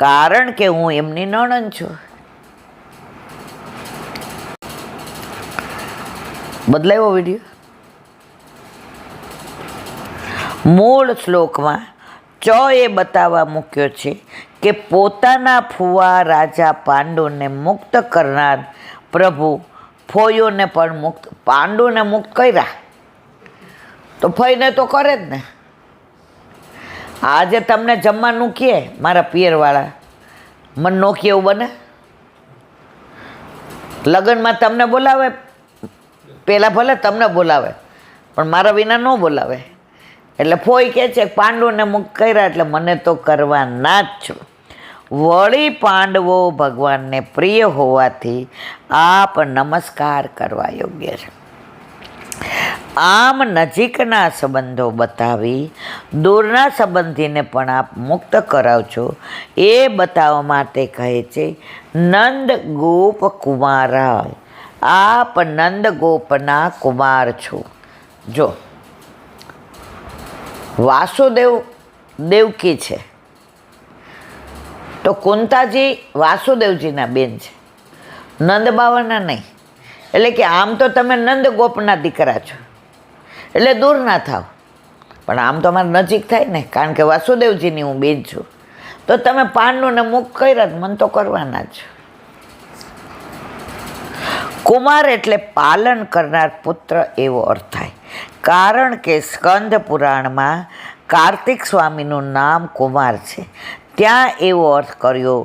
કારણ કે હું એમની નણંદ છું. બદલાયો વિડીયો. મૂળ શ્લોકમાં એ બતાવવા મૂક્યો છે કે પોતાના ફુવા રાજા પાંડુને મુક્ત કરનાર પ્રભુ ફોયોને પણ મુક્ત, પાંડુને મુક્ત કર્યા તો ફઈને તો કરે જ ને. આજે તમને જમવાનું કહે મારા પિયરવાળા, મને નો કહે એવું બને? લગ્નમાં તમને બોલાવે, પહેલાં ભલે તમને બોલાવે પણ મારા વિના ન બોલાવે. એટલે ફોઈ કહે છે પાંડુને મુક્ત કર્યા એટલે મને તો કરવાના જ છું. વળી પાંડવો ભગવાનને પ્રિય હોવાથી આપ નમસ્કાર કરવા યોગ્ય છે. આમ નજીકના સંબંધો બતાવી દૂરના સંબંધીને પણ આપ મુક્ત કરાવશો એ બતાવવા માટે કહે છે નંદ ગોપ કુમારા, આપ નંદ ગોપના કુમાર છો. જો વાસુદેવ દેવકી છે તો કુંતાજી વાસુદેવજીના બેન છે, નંદ બાવાના નહીં. એટલે કે આમ તો તમે નંદ ગોપના દીકરા છો એટલે દૂર ના થાવ, પણ આમ તો અમારે નજીક થાય ને, કારણ કે વાસુદેવજીની હું બેન છું. તો તમે પાંડુને મુક્ત કર્યા મને તો કરવાના જ. કુમાર એટલે પાલન કરનાર પુત્ર એવો અર્થ થાય, કારણ કે સ્કંદ પુરાણમાં કાર્તિક સ્વામીનું નામ કુમાર છે, ત્યાં એવો અર્થ કર્યો.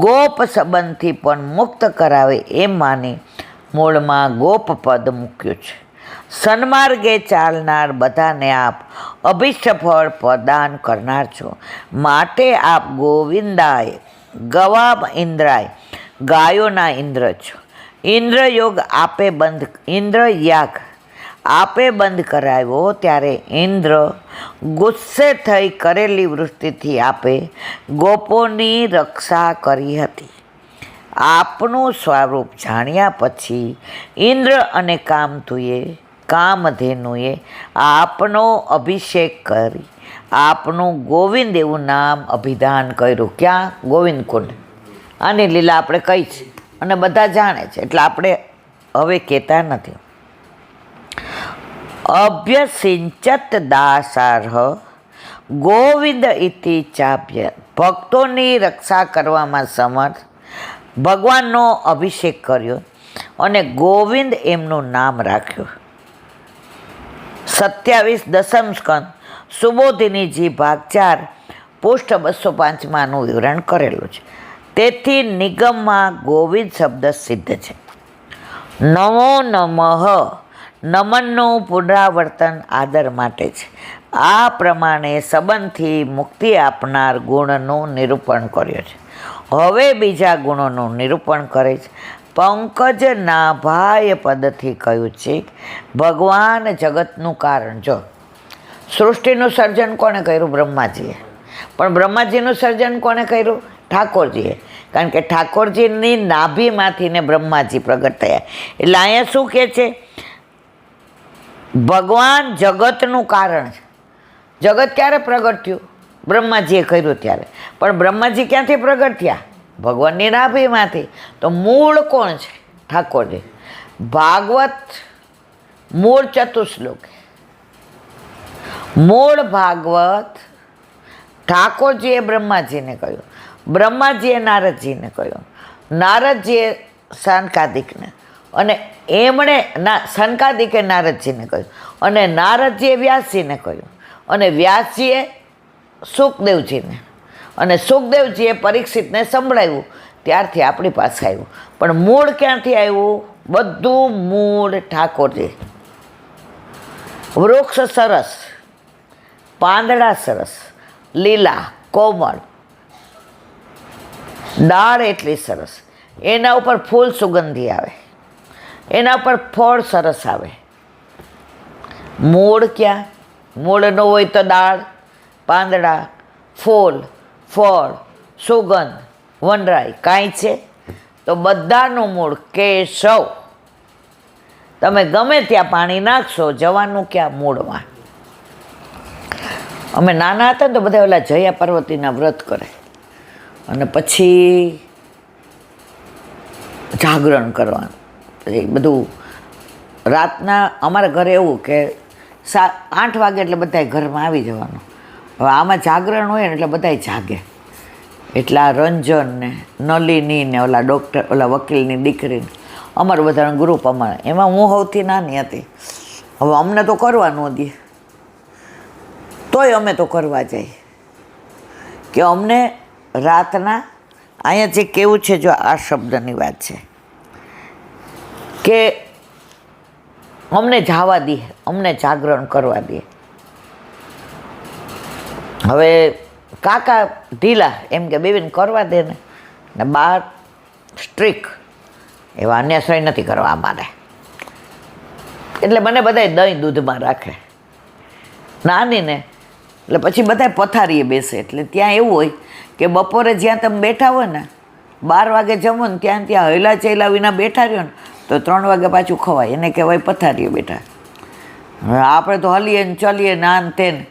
ગોપ સંબંધથી પણ મુક્ત કરાવે એમ માની મૂળમાં ગોપ પદ મૂક્યું છે. સન્માર્ગે ચાલનાર બધાને આપ અભિષ્ટ ફળ પ્રદાન કરનાર છો, માટે આપ ગોવિંદાય ગવાબ ઇન્દ્રાય ગાયોના ઇન્દ્ર છો. ઇન્દ્રયોગ આપે ઇન્દ્રયાગ આપે બંધ કરાવ્યો ત્યારે ઇન્દ્ર ગુસ્સે થઈ કરેલી વૃષ્ટિથી આપે ગોપોની રક્ષા કરી હતી. આપનું સ્વરૂપ જાણ્યા પછી ઇન્દ્ર અને કામધુએ કામધેનુએ આપનો અભિષેક કરી આપનું ગોવિંદ એવું નામ અભિધાન કર્યું. ક્યાં? ગોવિંદ કુંડ. આની લીલા આપણે કહી છે અને બધા જાણે છે, એટલે આપણે હવે કહેતા નથી. અભ્યસિંચત દાસાર્હ ગોવિંદ ઇતિ ચાભ્ય. ભક્તોની રક્ષા કરવામાં સમર્થ ભગવાનનો અભિષેક કર્યો અને ગોવિંદ એમનું નામ રાખ્યું. 27 દસમ સ્કંદ સુબોધિનીજી ભાગ 4 પૃષ્ઠ 205 વિવરણ કરેલું છે. તેથી નિગમમાં ગોવિંદ શબ્દ સિદ્ધ છે. નમો નમઃ નમનનું પુનરાવર્તન આદર માટે છે. આ પ્રમાણે સંબંધથી મુક્તિ આપનાર ગુણનું નિરૂપણ કર્યું છે. હવે બીજા ગુણોનું નિરૂપણ કરે છે. પંકજના ભાય પદથી કહ્યું છે ભગવાન જગતનું કારણ. જો સૃષ્ટિનું સર્જન કોણે કર્યું? બ્રહ્માજીએ. પણ બ્રહ્માજીનું સર્જન કોણે કર્યું? ઠાકોરજીએ. કારણ કે ઠાકોરજીની નાભીમાંથી ને બ્રહ્માજી પ્રગટ થયા. એટલે અહીંયા શું કહે છે? ભગવાન જગતનું કારણ છે. જગત ક્યારે પ્રગટ થયું? બ્રહ્માજીએ કર્યું ત્યારે. પણ બ્રહ્માજી ક્યાંથી પ્રગટ થયા? ભગવાનની નાભીમાંથી. તો મૂળ કોણ છે? ઠાકોરજી. ભાગવત મૂળ ચતુશ્લોક. મૂળ ભાગવત ઠાકોરજીએ બ્રહ્માજીને કહ્યું, બ્રહ્માજીએ નારદજીને કહ્યું, નારદજીએ સનકાદિકને, અને એમણે સનકાદિકે નારદજીને કહ્યું, અને નારદજીએ વ્યાસજીને કહ્યું, અને વ્યાસજીએ સુખદેવજીને, અને સુખદેવજીએ પરીક્ષિતને સંભળાવ્યું. ત્યારથી આપણી પાસે આવ્યું. પણ મૂળ ક્યાંથી આવ્યું? બધું મૂળ ઠાકોરજી. વૃક્ષ સરસ, પાંદડા સરસ, લીલા કોમળ, ડાળ એટલી સરસ, એના ઉપર ફૂલ સુગંધી આવે, એના ઉપર ફળ સરસ આવે. મૂળ ક્યાં? મૂળ ન હોય તો ડાળ, પાંદડા, ફૂલ, ફળ, સુગંધ, વનરાય કાંઈ છે? તો બધાનું મૂળ કેશવ. તમે ગમે ત્યાં પાણી નાખશો, જવાનું ક્યાં? મૂળમાં. અમે નાના હતા ને તો બધા ઓલા જયા પાર્વતીના વ્રત કરે અને પછી જાગરણ કરવાનું. પછી બધું રાતના અમારા ઘરે એવું કે 8 વાગે એટલે બધાય ઘરમાં આવી જવાનું. હવે આમાં જાગરણ હોય ને એટલે બધાય જાગે. એટલે આ રંજન ને નલિની ને ઓલા ડૉક્ટર, ઓલા વકીલની દીકરીને, અમારું બધાનું ગ્રુપ અમારે, એમાં હું સૌથી નાની હતી. હવે અમને તો કરવા ન દે, તોય અમે તો કરવા જઈએ કે અમને રાતના અહીંયા જે કેવું છે, જો આ શબ્દની વાત છે કે અમને જવા દે, અમને જાગરણ કરવા દે. હવે કાકા ઢીલા એમ કે બેબીને કરવા દે ને બાર સ્ટ્રીક, એવા અન્યાશ્રય નથી કરવા અમારે. એટલે મને બધાય દહીં દૂધમાં રાખે નાની ને. એટલે પછી બધા પથારીએ બેસે. એટલે ત્યાં એવું હોય કે બપોરે જ્યાં તમે બેઠા હોય ને 12 વાગે જમો ને ત્યાં હૈલા ચૈલા વિના બેઠા રહ્યો ને તો 3 વાગે પાછું ખવાય. એને કહેવાય પથારીએ બેઠા. હવે આપણે તો હલીએ ને ચલીએ ને આન તેને.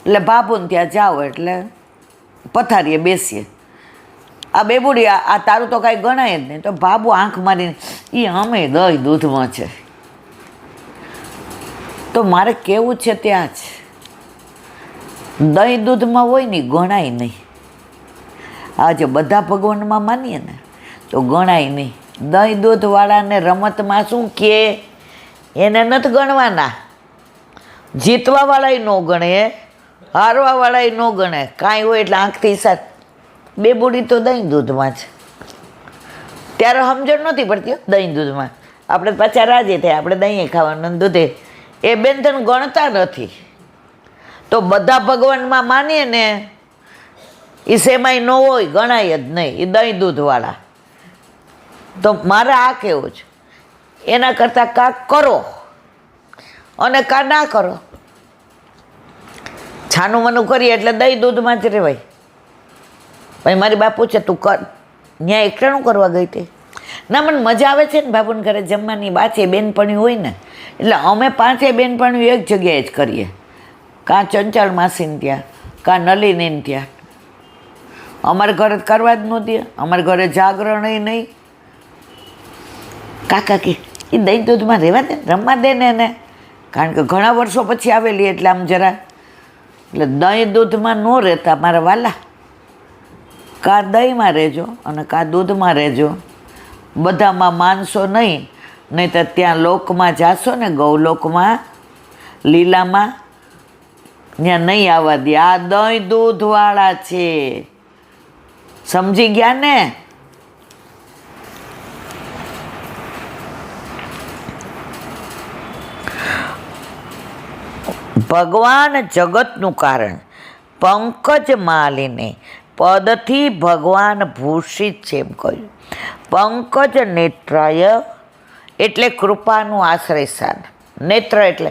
એટલે બાબુને ત્યાં જાઓ એટલે પથારીએ બેસીએ. આ બેબુડી આ તારું તો કાંઈ ગણાય જ નહીં. તો બાબુ આંખ મારીને એ અમે દહીં દૂધમાં છે. તો મારે કેવું છે ત્યાં જ દહીં દૂધમાં હોય ને ગણાય નહીં. આજે બધા ભગવાનમાં માનીએ ને તો ગણાય નહીં. દહીં દૂધવાળાને રમતમાં શું કહે? એને નથી ગણવાના. જીતવાવાળાય ન ગણે, હારવાવાળાય ન ગણે. કાંઈ હોય એટલે આંખથી સાથ. બે બુડી તો દહીં દૂધમાં છે. ત્યારે સમજણ નહોતી પડતી દહીં દૂધમાં. આપણે પાછા રાજી થાય, આપણે દહીં ખાવાનું દૂધે. એ બેન તને ગણતા નથી. તો બધા ભગવાનમાં માનીએ ને એ સેમાય ન હોય, ગણાય જ નહીં. એ દહીં દૂધવાળા. તો મારે આ કેવું છે, એના કરતાં કાંક કરો અને કાં ના કરો. છાનું મનું કરીએ એટલે દહીં દૂધમાં જ રહેવાય. ભાઈ મારી બા પૂછે તું કર, ત્યાં એકટાણું કરવા ગઈ હતી? ના, મને મજા આવે છે ને બાબુને ઘરે જમવાની. બાચે બેનપણી હોય ને એટલે અમે 5 બેનપણીઓ એક જગ્યાએ જ કરીએ, કાં ચંચળ માસીને ત્યાં, કાં નલિનીને ત્યાં. અમારે ઘરે કરવા જ ન દે, અમારે ઘરે જાગરણ નહીં. કાકા કે એ દહીં દૂધમાં રહેવા દે, રમવા દે ને એને, કારણ કે ઘણા વર્ષો પછી આવેલી એટલે આમ જરા, એટલે દહીં દૂધમાં ન રહેતા મારા વાલા. કાં દહીંમાં રહેજો અને કાં દૂધમાં રહેજો, બધામાં માનશો નહીં. નહીં તો ત્યાં લોકમાં જાશો ને, ગૌલોકમાં, લીલામાં, ત્યાં નહીં આવવા દે. આ દહીં દૂધવાળા છે, સમજી ગયા ને? ભગવાન જગતનું કારણ, પંકજ માલિને પદથી ભગવાન ભૂષિત છે એમ કહ્યું. પંકજ નેત્રાય એટલે કૃપાનું આશ્રય સ્થાન. નેત્ર એટલે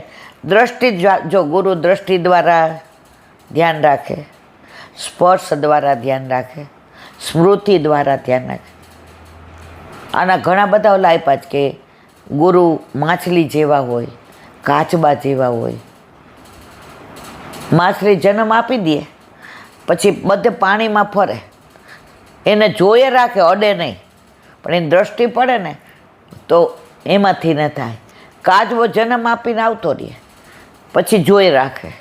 દ્રષ્ટિ. જો ગુરુ દ્રષ્ટિ દ્વારા ધ્યાન રાખે, સ્પર્શ દ્વારા ધ્યાન રાખે, સ્મૃતિ દ્વારા ધ્યાન રાખે. આના ઘણા બધા ઓલા આપ્યા જ કે ગુરુ માછલી જેવા હોય, કાચબા જેવા હોય. માછલી જન્મ આપી દે પછી બધે પાણીમાં ફરે, એને જોઈએ રાખે, અડે નહીં, પણ એની દ્રષ્ટિ પડે ને તો એમાંથી ન થાય. કાચબો જન્મ આપીને આવતો રહે, પછી જોઈ રાખે.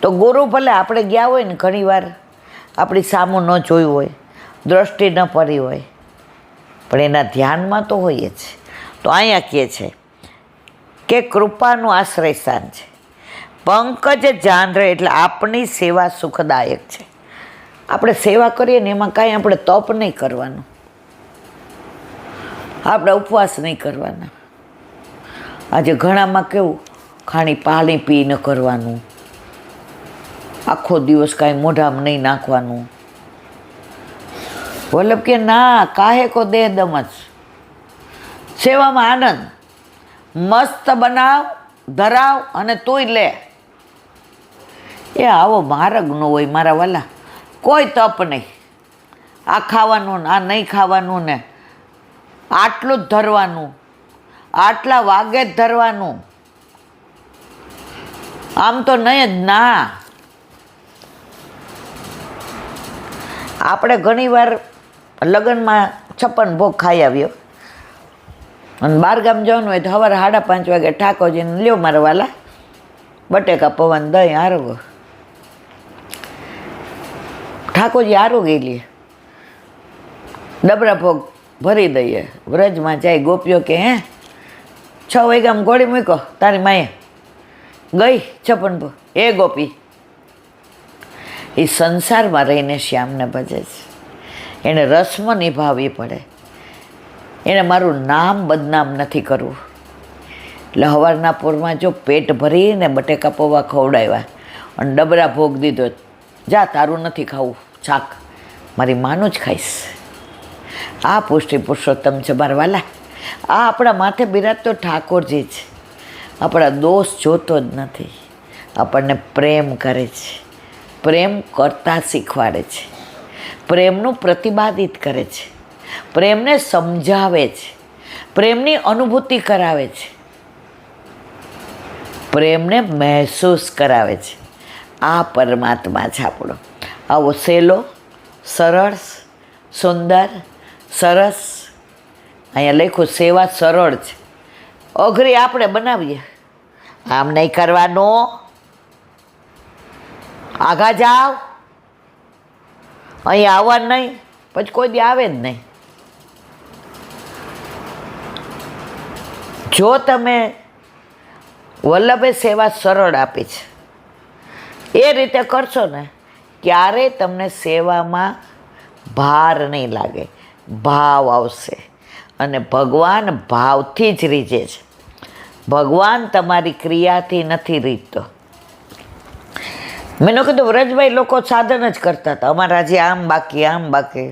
તો ગુરુ ભલે આપણે ગયા હોય ને ઘણી વાર આપણી સામું ન જોયું હોય, દ્રષ્ટિ ન પડી હોય, પણ એના ધ્યાનમાં તો હોઈએ જ. તો અહીંયા કહે છે કે કૃપાનું આશ્રય સ્થાન છે. પંકજ જાનરે એટલે આપણી સેવા સુખદાયક છે. આપણે સેવા કરીએ ને એમાં કાંઈ આપણે તપ નહીં કરવાનું, આપણે ઉપવાસ નહીં કરવાના. આજે ઘણામાં કેવું પાણી પી ન કરવાનું, આખો દિવસ કાંઈ મોઢામાં નહીં નાખવાનું. વલ્લભ કે ના, કાહે કો દેહ દમ જ, સેવામાં આનંદ. મસ્ત બનાવ, ધરાવ અને તુંય લે. એ આવો માર્ગ ન હોય મારા વાલા. કોઈ તપ નહીં, આ ખાવાનું ને આ નહીં ખાવાનું ને આટલું જ ધરવાનું, આટલા વાગે જ ધરવાનું, આમ તો નહીં જ ના. આપણે ઘણીવાર લગ્નમાં 56 ભોગ ખાઈ આવ્યો અને બહારગામ જવાનું હોય તો સવારે 5:30 વાગે ઠાકોરજીને લ્યો મારા વાલા બટેકા પૌવા દહીં આરોગો. ઠાકોરજી આરોગી લે, ડબરા ભોગ ભરી દઈએ. વ્રજમાં જાય ગોપીઓ કે 6 વાગ્યામાં ઘોડી મૂકો તારી માએ ગઈ 56 ભોગ. એ ગોપી એ સંસારમાં રહીને શ્યામને ભજે છે, એને રસ્મ નિભાવવી પડે, એને મારું નામ બદનામ નથી કરવું. એટલે સવારના પોરમાં જો પેટ ભરીને બટેકા પૌવા ખવડાવ્યા અને ડબરા ભોગ દીધો, જા તારું નથી ખાવું શાક, મારી માનું જ ખાઈશ. આ પુષ્ટિ પુરુષોત્તમ છે મારા વાલા. આ આપણા માથે બિરાજતો ઠાકોરજી છે. આપણા દોષ જોતો જ નથી, આપણને પ્રેમ કરે છે, પ્રેમ કરતા શીખવાડે છે, પ્રેમનું પ્રતિપાદિત કરે છે, પ્રેમને સમજાવે છે, પ્રેમની અનુભૂતિ કરાવે છે, પ્રેમને મહેસૂસ કરાવે છે. આ પરમાત્મા છે આપણો. આવો સહેલો, સરળ, સુંદર, સરસ. અહીંયા લખ્યું સેવા સરળ છે, અઘરી આપણે બનાવીએ. આમ નહીં કરવાનું, આઘા જાઓ, અહીંયા આવવાનું નહીં, પછી કોઈ દી આવે જ નહીં. જો તમે વલ્લભે સેવા સરળ આપી છે એ રીતે કરશો ને, ક્યારેય તમને સેવામાં ભાર નહીં લાગે, ભાવ આવશે. અને ભગવાન ભાવથી જ રીઝે છે, ભગવાન તમારી ક્રિયાથી નથી રીઝતો. મેં કીધું વ્રજભાઈ લોકો સાધન જ કરતા હતા, અમારા જે આમ બાકી આમ બાકી.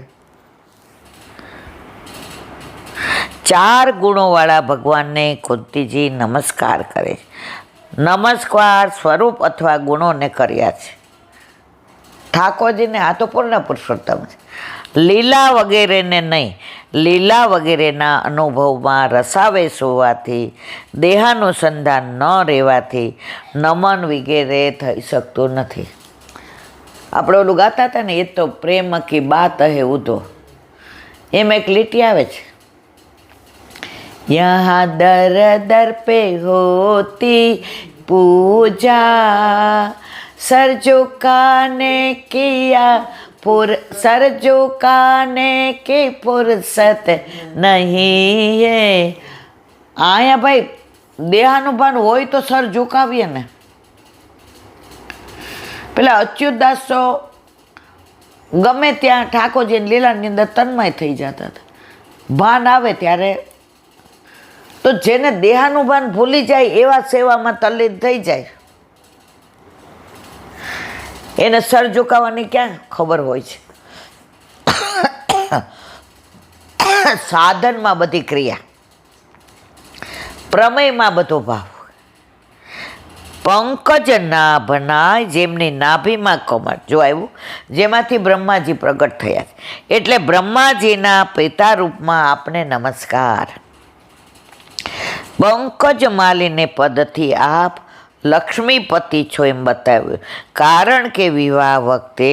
4 ગુણોવાળા ભગવાનને કુંતીજી નમસ્કાર કરે. નમસ્કાર સ્વરૂપ અથવા ગુણોને કર્યા છે. ઠાકોરજીને આ તો પૂર્ણ પુરુષોત્તમ છે, લીલા વગેરેને નહીં. લીલા વગેરેના અનુભવમાં રસાવેશ હોવાથી, દેહાનુસંધાન ન રહેવાથી નમન વગેરે થઈ શકતું નથી. આપણે ઓલું ગાતા હતા ને, એ તો પ્રેમ કી બાત હે ઉધો, એમ એક લીટી આવે છે, યહાં દર દર પે હોતી પૂજા, સર ઝુકાને કિયા સર ઝુકાને કી ફુરસત નહીં હે. અહીંયા ભાઈ દેહાનુભાન હોય તો સર ઝુકાવીએ ને. પેલા અચ્યુતદાસ તો ગમે ત્યાં ઠાકોરજીની લીલાની અંદર તન્મય થઈ જતા હતા. ભાન આવે ત્યારે તો જેને દેહાનુભાન ભૂલી જાય એવા સેવામાં તલ્લીન થઈ જાય, એને સર ઝુકાવવાની ક્યાં ખબર હોય છે. સાધનમાં બધી ક્રિયા, પ્રમેયમાં બધો ભાવ. પંકજ નાભના, જેમની નાભીમાં કમળ, જો આવ્યું, જેમાંથી બ્રહ્માજી પ્રગટ થયા છે. એટલે બ્રહ્માજીના પિતા રૂપમાં આપને નમસ્કાર. પંકજ માલિને પદથી આપ લક્ષ્મીપતિ છો એમ બતાવ્યું, કારણ કે વિવાહ વખતે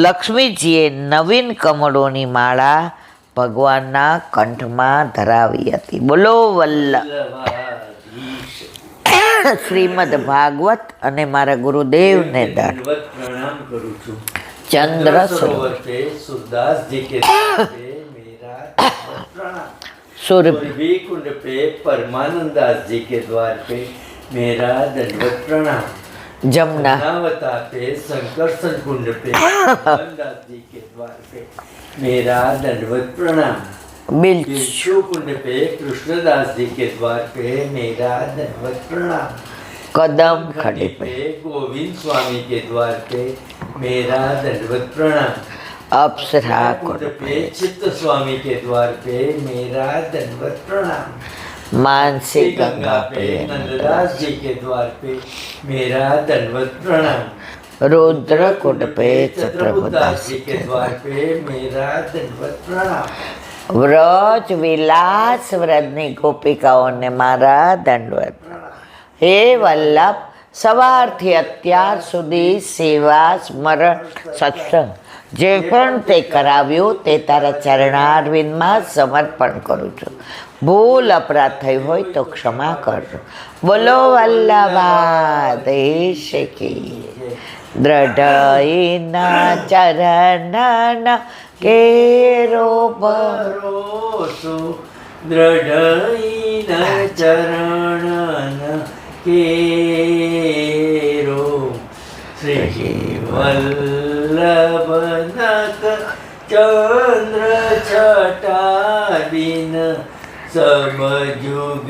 લક્ષ્મીજીએ નવીન કમળોની માળા ભગવાનના કંઠમાં ધરાવી હતી. બોલો શ્રીમદ ભાગવત અને મારા ગુરુદેવને પ્રણામ કરું છું. ચંદ્ર સરોવર पे सूरदास जी के द्वार पे मेरा प्रणाम. सूरबी कुंड पे परमानंद दास जी के द्वार पे मेरा दंडवत प्रणाम. जमुनावता पे संकर्षण कुंड पे दास जी के द्वार पे मेरा दंडवत प्रणाम. बिच्छू कुंड पे कृष्णदास जी के द्वार पे मेरा दंडवत प्रणाम. कदम खड़े पे गोविंद स्वामी के द्वार पे मेरा दंडवत प्रणाम. अप्सरा कुंड पे चित्त स्वामी के द्वार पे मेरा दंडवत प्रणाम. मानसी गंगा पे नंददास जी के द्वार पे मेरा दंडवत प्रणाम. रुद्र कुंड पे छत्रपुरदास जी के द्वार पे मेरा दंडवत प्रणाम. વ્રજ વિલાસ વ્રજની ગોપિકાઓને મારા દંડવત. હે વલ્લભ, સવારથી અત્યાર સુધી સેવા, સ્મરણ, સત્સંગ જે પણ તે કરાવ્યું તે તારા ચરણારવિંદમાં સમર્પણ કરું છું. ભૂલ અપરાધ થઈ હોય તો ક્ષમા કરજો. બોલો વલ્લભાધીશ કી. દ્રઢઈના ચરણના કેરો ભરોસો, દ્રઢઈના ચરણ કેરો. શ્રી વલ્લભનક ચંદ્ર છટાબિન સબ જુગ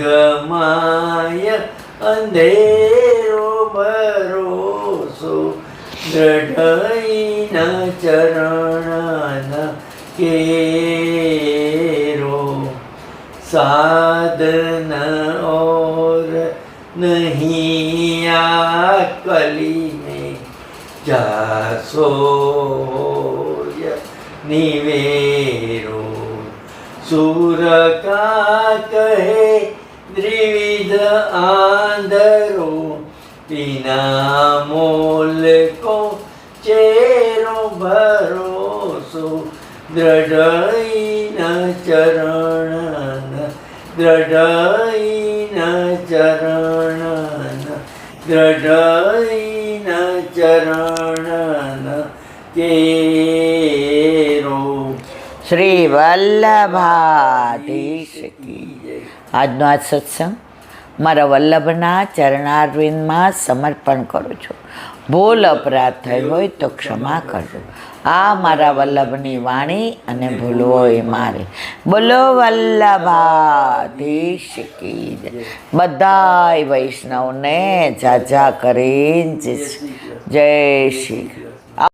માય અંધેરો ભરોસો. દ્રઢઈના ચરણ केरो साधन और नहीं कली में जासो निवेरो. सूर का कहे द्विविध आंधरो, बिना मोल को चेरो भरोसो. દ્રઢઈના ચરણ, દ્રઢઈના ચરણ, દ્રઢઈના ચરણ કેરો. શ્રી વલ્લભાધીશ કી. આજનો આ સત્સંગ મારા વલ્લભના ચરણારવિંદમાં સમર્પણ કરું છું. ભૂલ અપરાધ થઈ હોય તો ક્ષમા કરજો. આ મારા વલ્લભની વાણી અને ભૂલ હોય મારે. બોલો વલ્લભાધીશ કી જય. બધાય વૈષ્ણવને જાજા કરીને જય શ્રી